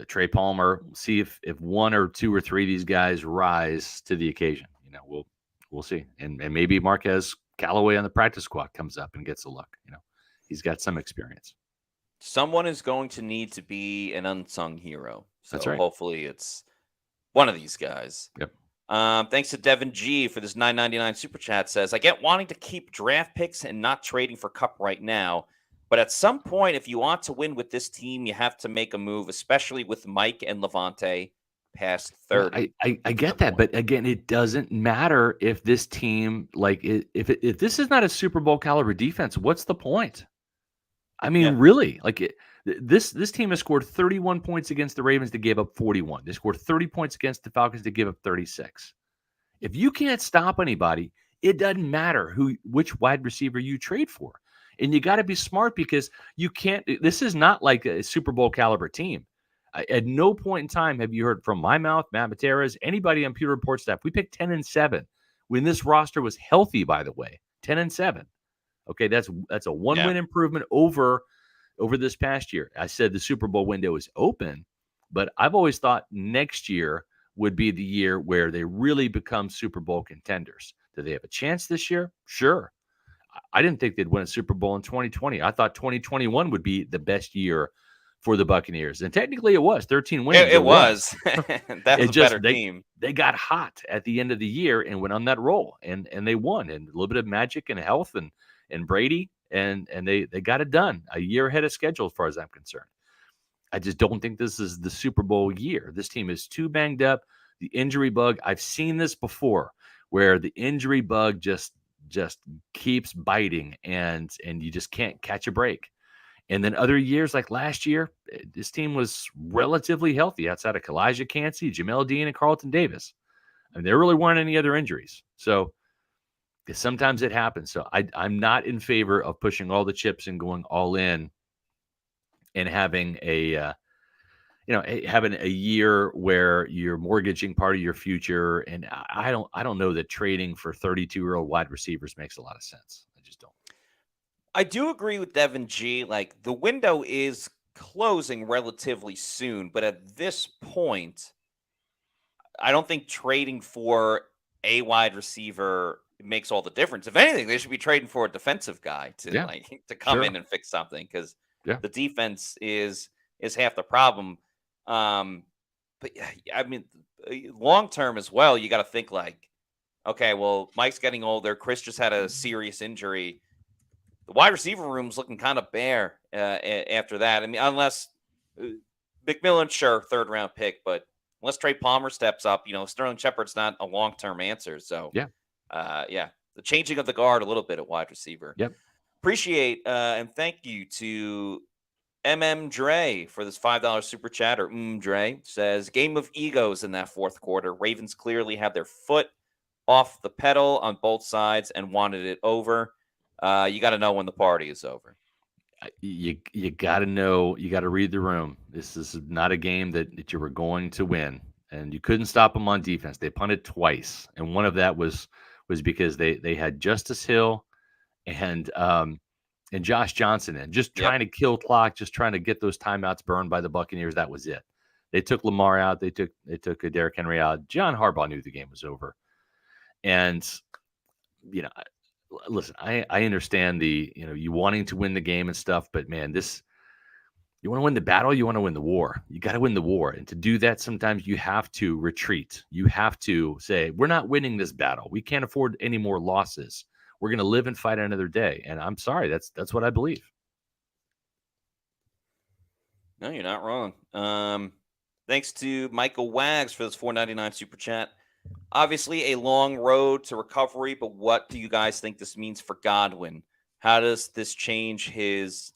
Trey Palmer. See if one or two or three of these guys rise to the occasion. We'll see. And maybe Marquez Callaway on the practice squad comes up and gets a look. He's got some experience. Someone is going to need to be an unsung hero. So that's right. Hopefully it's one of these guys. Yep. Thanks to Devin G for this $9.99 super chat. Says, I get wanting to keep draft picks and not trading for Cup right now. But at some point, if you want to win with this team, you have to make a move, especially with Mike and Levante past 30. I get that. But again, it doesn't matter if this team, if this is not a Super Bowl caliber defense, what's the point? I mean, really, this team has scored 31 points against the Ravens that gave up 41. They scored 30 points against the Falcons that gave up 36. If you can't stop anybody, it doesn't matter which wide receiver you trade for. And you got to be smart because you can't. This is not like a Super Bowl caliber team. At no point in time have you heard from my mouth, Matt Materas, anybody on Pewter Report staff. We picked 10-7 when this roster was healthy. By the way, 10-7. Okay, that's a one-win improvement over this past year. I said the Super Bowl window is open, but I've always thought next year would be the year where they really become Super Bowl contenders. Do they have a chance this year? Sure. I didn't think they'd win a Super Bowl in 2020. I thought 2021 would be the best year for the Buccaneers. And technically it was 13 wins. It was. That was a better team. They got hot at the end of the year and went on that roll and they won. And a little bit of magic and health and Brady and they got it done a year ahead of schedule as far as I'm concerned. I just don't think this is the Super Bowl year. This team is too banged up. The injury bug, I've seen this before where the injury bug just keeps biting and you just can't catch a break. And then other years, like last year, this team was relatively healthy outside of Kalijah Cansey, Jamel Dean, and Carlton Davis. I mean, there really weren't any other injuries. So sometimes it happens. So I'm not in favor of pushing all the chips and going all in and having having a year where you're mortgaging part of your future. And I don't know that trading for 32-year-old wide receivers makes a lot of sense. I just don't. I do agree with Devin G. Like, the window is closing relatively soon, but at this point, I don't think trading for a wide receiver makes all the difference. If anything, they should be trading for a defensive guy to Yeah, to come sure. in and fix something, because Yeah. the defense is half the problem. But yeah, I mean, long term as well, you got to think like, okay, well, Mike's getting older. Chris just had a serious injury. The wide receiver room's looking kind of bare after that. I mean, unless McMillan, sure, third round pick, but unless Trey Palmer steps up, Sterling Shepard's not a long term answer. So, Yeah. yeah, the changing of the guard a little bit at wide receiver. Yep. Appreciate and thank you to Dre for this $5 super chat. Or Dre says, game of egos in that fourth quarter. Ravens clearly had their foot off the pedal on both sides and wanted it over. You got to know when the party is over. You got to know, you got to read the room. This is not a game that you were going to win, and you couldn't stop them on defense. They punted twice, and one of that was because they had Justice Hill and Josh Johnson in, just trying to kill clock, just trying to get those timeouts burned by the Buccaneers. That was it. They took Lamar out. They took Derrick Henry out. John Harbaugh knew the game was over, and listen, I understand you wanting to win the game and stuff, but man, you want to win the battle, you want to win the war. You got to win the war. And to do that, sometimes you have to retreat. You have to say, we're not winning this battle. We can't afford any more losses. We're going to live and fight another day. And I'm sorry, that's what I believe. No, you're not wrong. Thanks to Michael Wags for this $4.99 super chat. Obviously, a long road to recovery, but what do you guys think this means for Godwin? How does this change his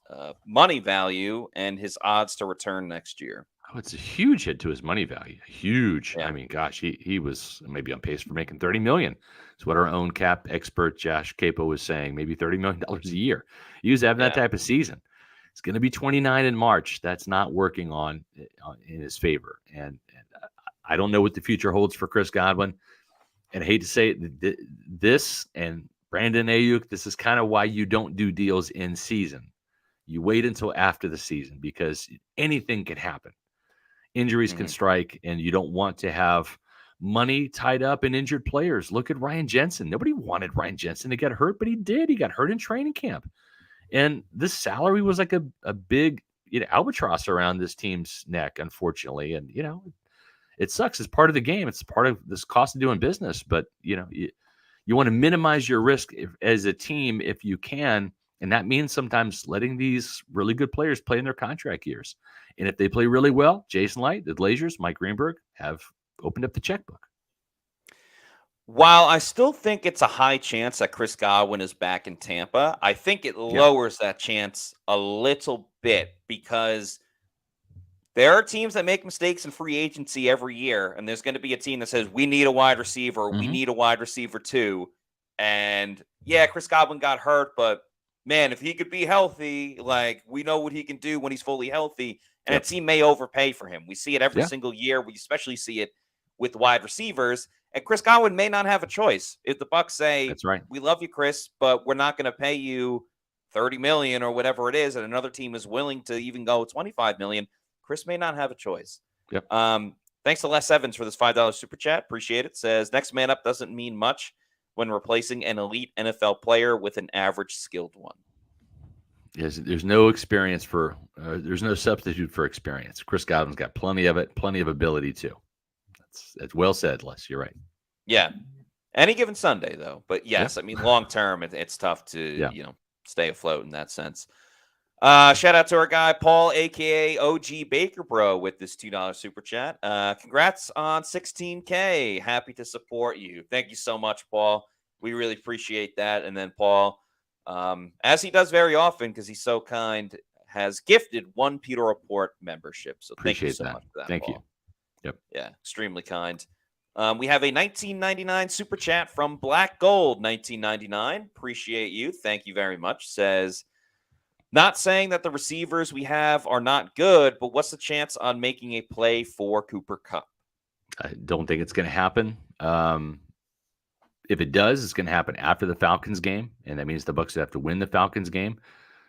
money value and his odds to return next year? Oh, it's a huge hit to his money value. Huge. Yeah. I mean, gosh, he was maybe on pace for making $30 million. It's what our own cap expert Josh Capo was saying. Maybe $30 million a year. He was having that type of season. It's going to be 29 in March. That's not working in his favor. And I don't know what the future holds for Chris Godwin. And I hate to say it, this and Brandon Ayuk, this is kind of why you don't do deals in season. You wait until after the season, because anything can happen. Injuries can strike, and you don't want to have money tied up in injured players. Look at Ryan Jensen. Nobody wanted Ryan Jensen to get hurt, but he did. He got hurt in training camp. And this salary was like a big albatross around this team's neck, unfortunately. And, it sucks. It's part of the game. It's part of this cost of doing business. But, you want to minimize your risk as a team if you can. And that means sometimes letting these really good players play in their contract years. And if they play really well, Jason Light, the Glazers, Mike Greenberg have opened up the checkbook. While I still think it's a high chance that Chris Godwin is back in Tampa, I think it lowers that chance a little bit, because there are teams that make mistakes in free agency every year, and there's going to be a team that says, we need a wide receiver, we need a wide receiver too. And yeah, Chris Godwin got hurt, but man, if he could be healthy, like, we know what he can do when he's fully healthy, and a team may overpay for him. We see it every single year. We especially see it with wide receivers, and Chris Godwin may not have a choice. If the Bucs say, that's right, we love you, Chris, but we're not going to pay you $30 million or whatever it is, and another team is willing to even go $25 million, Chris may not have a choice. Yep. Thanks to Les Evans for this $5 super chat. Appreciate it. Says, next man up doesn't mean much when replacing an elite NFL player with an average skilled one. Yes, there's no experience there's no substitute for experience. Chris Godwin's got plenty of it, plenty of ability too. That's well said, Les. You're right. Yeah. Any given Sunday, though. But yes, I mean, long term, it's tough to stay afloat in that sense. Shout out to our guy Paul, aka OG Baker Bro, with this $2 super chat. Congrats on 16K. Happy to support you. Thank you so much, Paul. We really appreciate that. And then Paul, as he does very often, because he's so kind, has gifted one Pewter Report membership. So thank you Appreciate so that. much for that, Thank Paul. you. Yep. Yeah, extremely kind. We have a 1999 super chat from Black Gold 1999. Appreciate you. Thank you very much. Says, not saying that the receivers we have are not good, but what's the chance on making a play for Cooper Kupp? I don't think it's going to happen. If it does, it's going to happen after the Falcons game, and that means the Bucs have to win the Falcons game.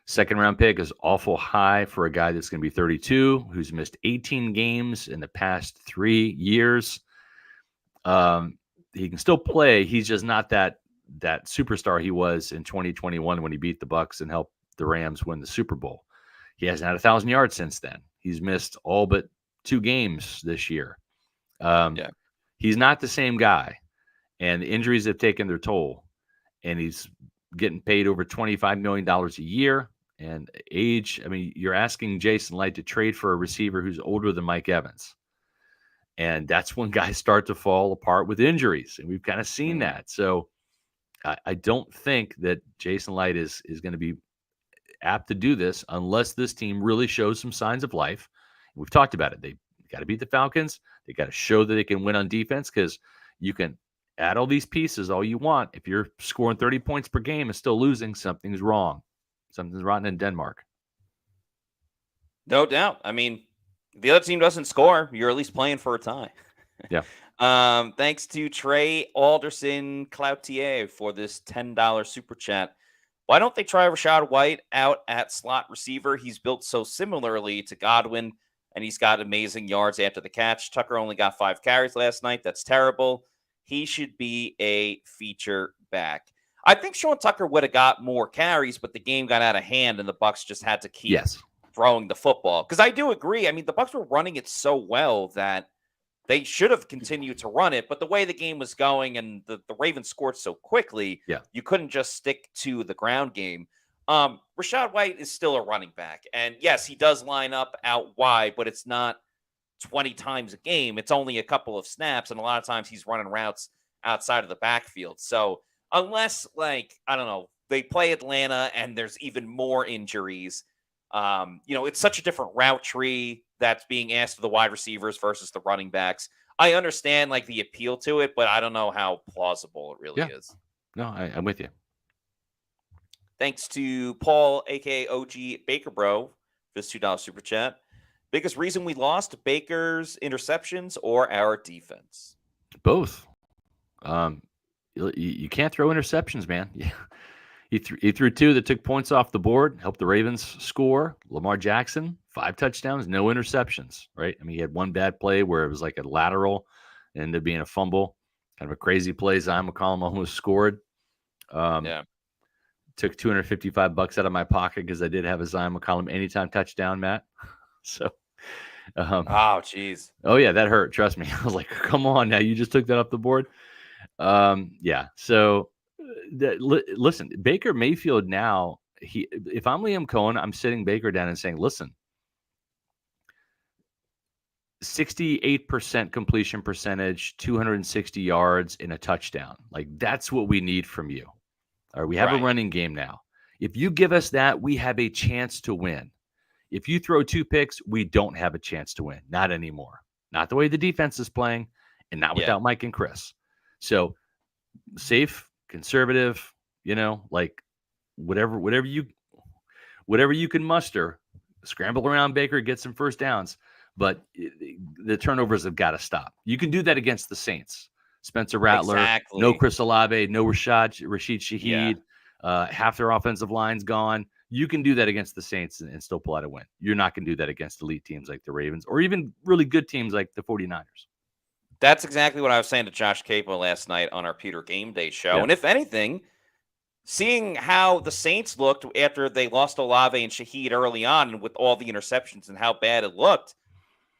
Second round pick is awful high for a guy that's going to be 32, who's missed 18 games in the past 3 years. He can still play. He's just not that superstar he was in 2021 when he beat the Bucs and helped the Rams win the Super Bowl. He hasn't had 1,000 yards since then. He's missed all but 2 games this year. He's not the same guy, and the injuries have taken their toll. And he's getting paid over $25 million a year. And age, I mean, you're asking Jason Light to trade for a receiver who's older than Mike Evans. And that's when guys start to fall apart with injuries. And we've kind of seen that. So I don't think that Jason Light is going to be apt to do this unless this team really shows some signs of life. We've talked about it. They got to beat the Falcons. They got to show that they can win on defense, because you can add all these pieces all you want. If you're scoring 30 points per game and still losing, something's wrong. Something's rotten in Denmark. No doubt. I mean, if the other team doesn't score, you're at least playing for a tie. Yeah. Thanks to Trey Alderson Cloutier for this $10 super chat. Why don't they try Rachaad White out at slot receiver? He's built so similarly to Godwin, and he's got amazing yards after the catch. Tucker only got 5 carries last night. That's terrible. He should be a feature back. I think Sean Tucker would have got more carries, but the game got out of hand, and the Bucs just had to keep throwing the football. Because I do agree. I mean, the Bucs were running it so well that they should have continued to run it. But the way the game was going and the Ravens scored so quickly, you couldn't just stick to the ground game. Rachaad White is still a running back. And yes, he does line up out wide, but it's not 20 times a game. It's only a couple of snaps, and a lot of times he's running routes outside of the backfield. So unless, like, I don't know, they play Atlanta and there's even more injuries, it's such a different route tree that's being asked of the wide receivers versus the running backs. I understand, like, the appeal to it, but I don't know how plausible it really is. No, I'm with you. Thanks to Paul, a.k.a. OG Baker Bro, for this $2 super chat. Biggest reason we lost: Baker's interceptions or our defense? Both. You can't throw interceptions, man. He threw 2 that took points off the board, helped the Ravens score. Lamar Jackson, 5 touchdowns, no interceptions, right? I mean, he had one bad play where it was like a lateral, ended up being a fumble. Kind of a crazy play. Zion McCollum almost scored. Took $255 out of my pocket because I did have a Zion McCollum anytime touchdown, Matt. So, oh, jeez. Oh, yeah, that hurt. Trust me. I was like, come on now. You just took that off the board. So listen, Baker Mayfield now, if I'm Liam Cohen, I'm sitting Baker down and saying, listen, 68% completion percentage, 260 yards in a touchdown. Like, that's what we need from you. All right, we have a running game now. If you give us that, we have a chance to win. If you throw 2 picks, we don't have a chance to win. Not anymore. Not the way the defense is playing, and not without Mike and Chris. So safe, conservative, like whatever you can muster, scramble around Baker, get some first downs, but the turnovers have got to stop. You can do that against the Saints. Spencer Rattler, no Chris Olave, no Rashid Shaheed, half their offensive line's gone. You can do that against the Saints and still pull out a win. You're not going to do that against elite teams like the Ravens or even really good teams like the 49ers. That's exactly what I was saying to Josh Capo last night on our Peter Game Day show. And if anything, seeing how the Saints looked after they lost Olave and Shaheed early on and with all the interceptions and how bad it looked,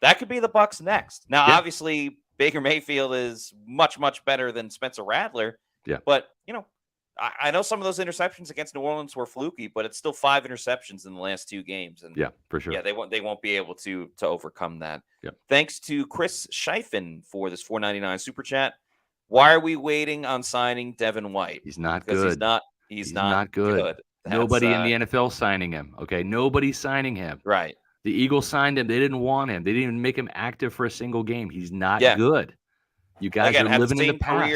that could be the Bucs next. Now, obviously, Baker Mayfield is much, much better than Spencer Rattler. Yeah. But, I know some of those interceptions against New Orleans were fluky, but it's still 5 interceptions in the last 2 games. And for sure. Yeah, they won't be able to overcome that. Yep. Thanks to Chris Scheifen for this $4.99 super chat. Why are we waiting on signing Devin White? He's not because good. He's not good. That's Nobody in the NFL signing him. Okay, nobody's signing him. right. The Eagles signed him. They didn't want him. They didn't even make him active for a single game. He's not Yeah. good. You guys Again, are living in the past.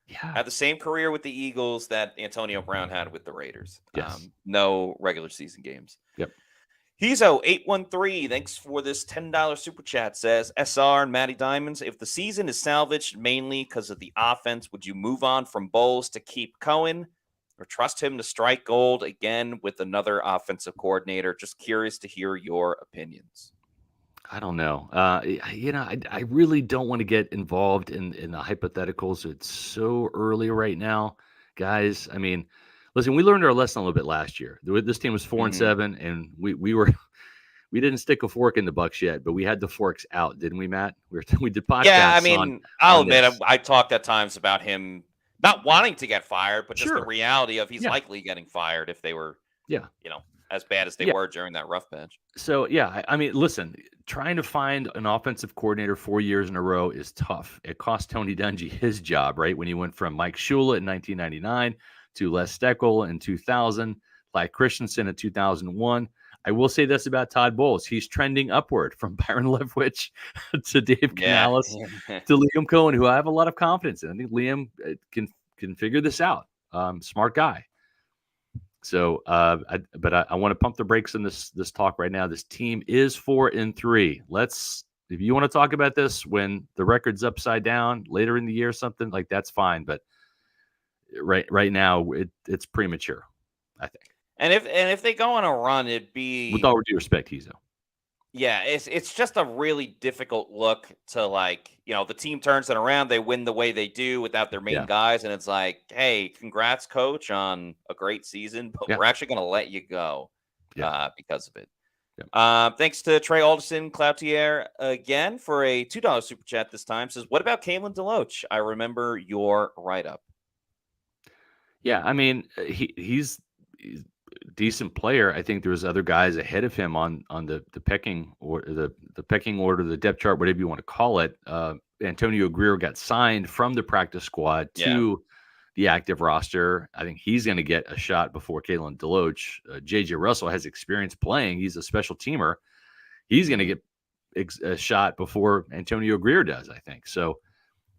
Yeah. had the same career with the Eagles that Antonio Brown had with the Raiders. Yes. No regular season games. Yep. Hezo 813, thanks for this $10 super chat. Says SR and Matty Diamonds. If the season is salvaged mainly because of the offense, would you move on from Bowles to keep Cohen or trust him to strike gold again with another offensive coordinator? Just curious to hear your opinions. I don't know. I really don't want to get involved in the hypotheticals. It's so early right now, guys. I mean, listen, we learned our lesson a little bit last year. This team was 4-7, and we didn't stick a fork in the Bucs yet, but we had the forks out, didn't we, Matt? We did podcasts. Yeah, I mean, I'll admit this. I talked at times about him not wanting to get fired, but just the reality of he's likely getting fired if they were, as bad as they were during that rough patch. So, I mean, listen, trying to find an offensive coordinator 4 years in a row is tough. It cost Tony Dungy his job, right? When he went from Mike Shula in 1999 to Les Steckel in 2000, Clyde Christensen in 2001. I will say this about Todd Bowles. He's trending upward from Byron Leftwich to Dave Canales to Liam Cohen, who I have a lot of confidence in. I think Liam can figure this out. Smart guy. So, I want to pump the brakes in this talk right now. This team is 4-3. If you want to talk about this when the record's upside down later in the year, something like that's fine. But right now, it's premature, I think. And if they go on a run, it'd be, with all due respect, Hizo. Yeah, it's just a really difficult look to, like, the team turns it around, they win the way they do without their main guys, and it's like, hey, congrats, coach, on a great season, but we're actually going to let you go because of it. Thanks to Trey Alderson Cloutier again for a $2 super chat this time. Says, what about Kalen DeLoach? I remember your write-up. Yeah, I mean, he's decent player. I think there was other guys ahead of him on the pecking or the pecking order, the depth chart, whatever you want to call it. Antonio Greer got signed from the practice squad to the active roster. I think he's going to get a shot before Kalen DeLoach. JJ Russell has experience playing. He's a special teamer. He's going to get a shot before Antonio Greer does, I think. So,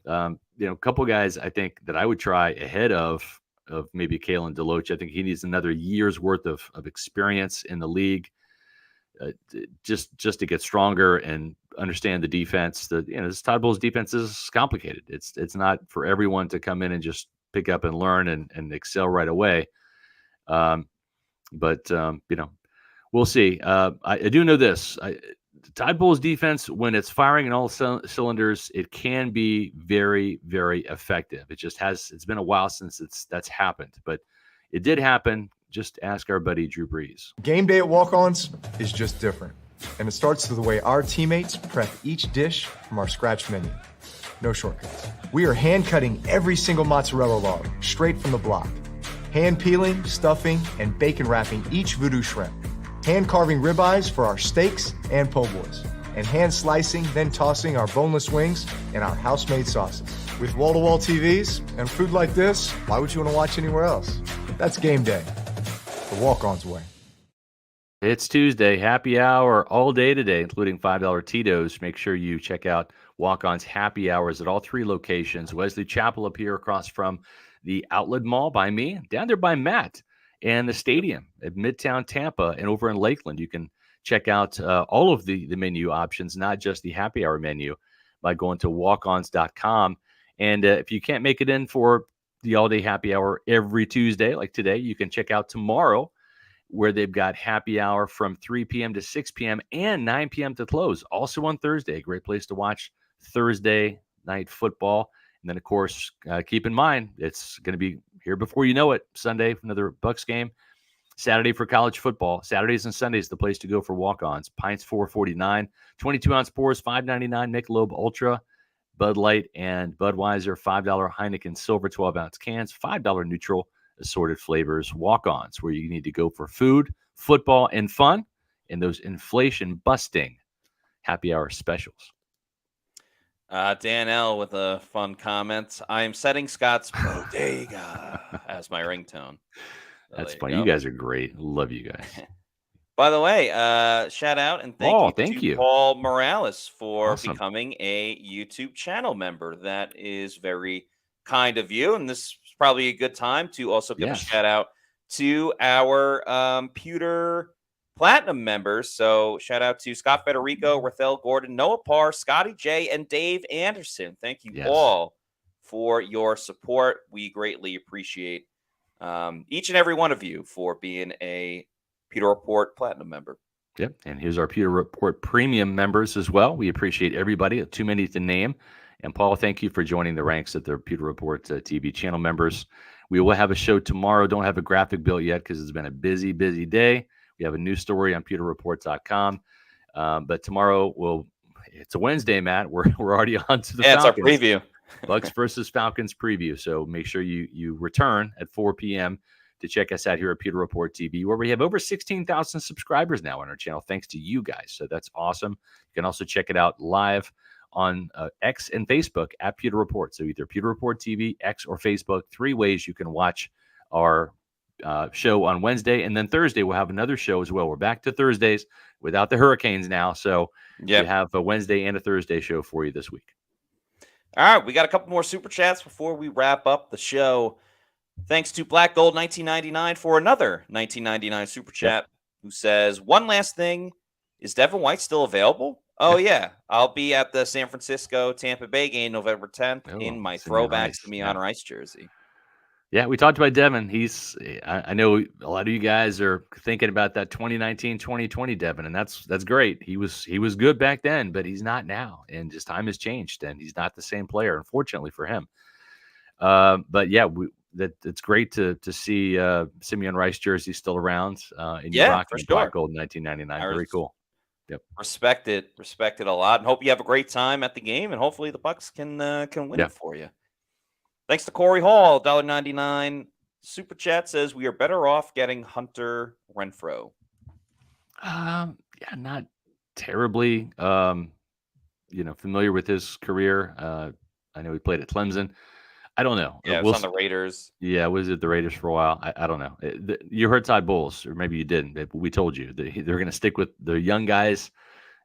a couple guys I think that I would try ahead of maybe Kalen DeLoach. I think he needs another year's worth of experience in the league, just to get stronger and understand the defense. This Todd Bowles defense is complicated. It's not for everyone to come in and just pick up and learn and excel right away. But we'll see. I do know this. Todd Bowles' defense, when it's firing in all cylinders, it can be very, very effective. It's been a while since that's happened, but it did happen. Just ask our buddy Drew Brees. Game day at Walk-Ons is just different, and it starts with the way our teammates prep each dish from our scratch menu. No shortcuts. We are hand cutting every single mozzarella log straight from the block, hand peeling, stuffing, and bacon wrapping each voodoo shrimp. Hand carving ribeyes for our steaks and po' boys, and hand slicing, then tossing our boneless wings in our house-made sauces. With wall-to-wall TVs and food like this, why would you want to watch anywhere else? That's game day, the Walk-On's way. It's Tuesday, happy hour all day today, including $5 Tito's. Make sure you check out Walk-On's happy hours at all three locations. Wesley Chapel up here across from the Outlet Mall by me, down there by Matt, and the stadium at Midtown Tampa, and over in Lakeland. You can check out all of the menu options, not just the happy hour menu, by going to walkons.com. And if you can't make it in for the all-day happy hour every Tuesday, like today, you can check out tomorrow, where they've got happy hour from 3 p.m. to 6 p.m. and 9 p.m. to close. Also on Thursday, great place to watch Thursday night football. And then, of course, keep in mind, it's going to be here before you know it. Sunday, another Bucs game. Saturday for college football. Saturdays and Sundays, the place to go for walk-ons. Pints $4.49, 22-ounce pours $5.99. Michelob Ultra, Bud Light, and Budweiser $5 Heineken Silver 12-ounce cans. $5 neutral assorted flavors. Walk-ons, where you need to go for food, football, and fun, and those inflation-busting happy hour specials. Dan L with a fun comment. I am setting Scott's Bodega as my ringtone. That's you funny. go. You guys are great. Love you guys. By the way, shout out and thank Thank you to you. Paul Morales for Awesome. becoming a YouTube channel member. That is very kind of you. And this is probably a good time to also give a Yes. shout out to our Pewter Platinum members. So shout out to Scott Federico, Rathel Gordon, Noah Parr, Scotty J, and Dave Anderson. Thank you Yes. all for your support. We greatly appreciate each and every one of you for being a Pewter Report Platinum member. Yep. And here's our Pewter Report Premium members as well. We appreciate everybody. Too many to name. And Paul, thank you for joining the ranks of the Pewter Report TV channel members. We will have a show tomorrow. Don't have a graphic built yet because it's been a busy, busy day. We have a new story on pewterreport.com. But tomorrow it's a Wednesday, Matt. We're already on to the Falcons. It's our preview. Bucs versus Falcons preview. So make sure you return at 4 p.m. to check us out here at Pewter Report TV, where we have over 16,000 subscribers now on our channel, thanks to you guys. So that's awesome. You can also check it out live on X and Facebook at Pewter Report. So either Pewter Report TV, X, or Facebook. 3 ways you can watch our show on Wednesday. And then Thursday, we'll have another show as well. We're back to Thursdays without the Hurricanes now. So we have a Wednesday and a Thursday show for you this week. All right, we got a couple more super chats before we wrap up the show. Thanks to Black Gold 1999 for another 1999 super chat, who says, one last thing, is Devin White still available? Oh, yeah. I'll be at the San Francisco Tampa Bay game November 10th in my throwback Simeon Rice jersey. Yeah, we talked about Devin. I know a lot of you guys are thinking about that 2019-2020 Devin, and that's great. He was good back then, but he's not now, and his time has changed, and he's not the same player, unfortunately for him. But yeah, it's great to see Simeon Rice jersey still around. And you're rocking Black Gold 1999. Very cool. Yep. Respect it a lot, and hope you have a great time at the game, and hopefully the Bucs can win it for you. Thanks to Corey Hall, $1.99 super chat says we are better off getting Hunter Renfrow. Yeah, not terribly. Familiar with his career. I know he played at Clemson. I don't know. Yeah, it was on the Raiders. Yeah, was it the Raiders for a while? I don't know. You heard Todd Bowles, or maybe you didn't. We told you that they're going to stick with the young guys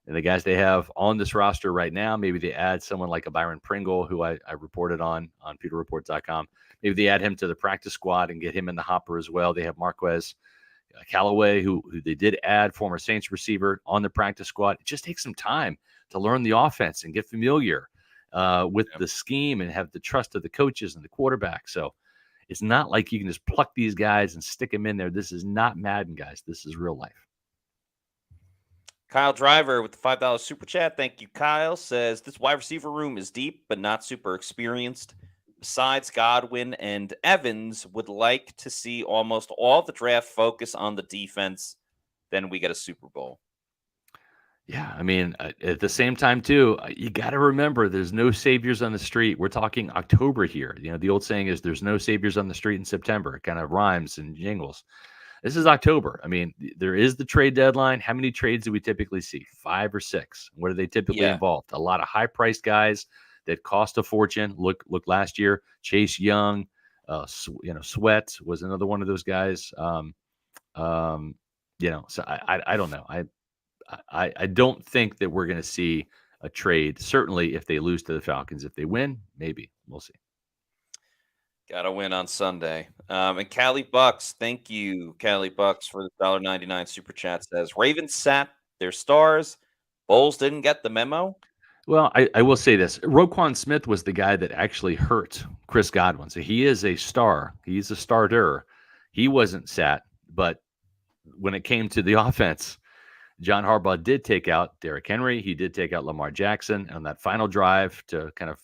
and the guys they have on this roster right now. Maybe they add someone like a Byron Pringle, who I reported on pewterreport.com. Maybe they add him to the practice squad and get him in the hopper as well. They have Marquez Callaway, who they did add, former Saints receiver, on the practice squad. It just takes some time to learn the offense and get familiar with the scheme and have the trust of the coaches and the quarterback. So it's not like you can just pluck these guys and stick them in there. This is not Madden, guys. This is real life. Kyle Driver with the $5 super chat. Thank you, Kyle. Says this wide receiver room is deep, but not super experienced. Besides Godwin and Evans, would like to see almost all the draft focus on the defense. Then we get a Super Bowl. Yeah, I mean, at the same time, too, you got to remember there's no saviors on the street. We're talking October here. The old saying is there's no saviors on the street in September. It kind of rhymes and jingles. This is October. I mean, there is the trade deadline. How many trades do we typically see? 5 or 6. What are they typically involved? A lot of high-priced guys that cost a fortune. Look last year, Chase Young, Sweat was another one of those guys. So I don't know. I don't think that we're going to see a trade. Certainly, if they lose to the Falcons. If they win, maybe. We'll see. Got to win on Sunday. And Cali Bucks, thank you, Cali Bucks, for the $1.99 super chat. Says Ravens sat their stars. Bowles didn't get the memo. Well, I will say this. Roquan Smith was the guy that actually hurt Chris Godwin. So he is a star. He's a starter. He wasn't sat. But when it came to the offense, John Harbaugh did take out Derrick Henry. He did take out Lamar Jackson on that final drive to kind of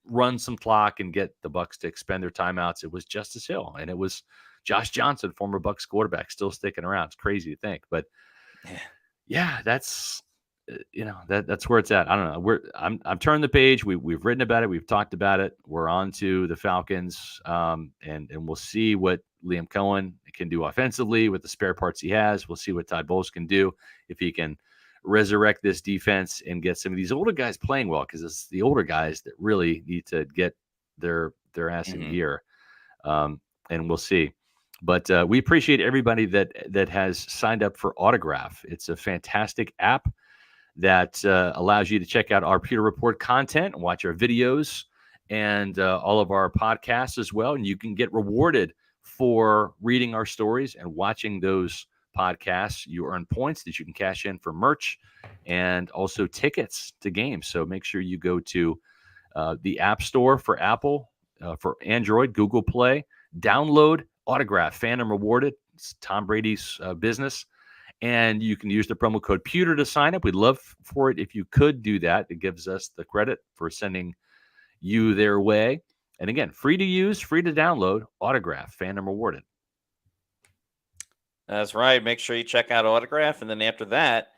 run some clock and get the Bucs to expend their timeouts. It was Justice Hill, and it was Josh Johnson, former Bucs quarterback, still sticking around. It's crazy to think, but yeah, that's that's where it's at. I don't know. I'm turning the page. We've written about it. We've talked about it. We're on to the Falcons, and we'll see what Liam Cohen can do offensively with the spare parts he has. We'll see what Todd Bowles can do if he can resurrect this defense and get some of these older guys playing well, because it's the older guys that really need to get their ass in gear. And we'll see. But we appreciate everybody that has signed up for Autograph. It's a fantastic app that allows you to check out our Pewter Report content and watch our videos and all of our podcasts as well. And you can get rewarded for reading our stories and watching those podcasts. You earn points that you can cash in for merch and also tickets to games. So make sure you go to the App Store for Apple, for Android, Google Play, download Autograph, fan and rewarded. It's Tom Brady's business. And you can use the promo code Pewter to sign up. We'd love for it if you could do that. It gives us the credit for sending you their way. And again, free to use, free to download, Autograph, fan and rewarded. That's right. Make sure you check out Autograph. And then after that,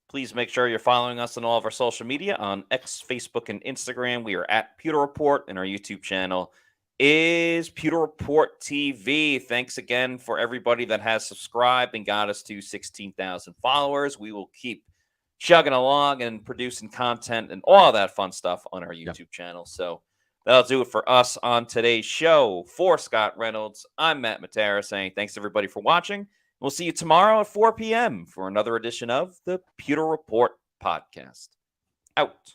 please make sure you're following us on all of our social media on X, Facebook, and Instagram. We are at Pewter Report, and our YouTube channel is Pewter Report TV. Thanks again for everybody that has subscribed and got us to 16,000 followers. We will keep chugging along and producing content and all that fun stuff on our YouTube channel. So that'll do it for us on today's show. For Scott Reynolds, I'm Matt Matera saying thanks everybody for watching. We'll see you tomorrow at 4 p.m. for another edition of the Pewter Report podcast. Out.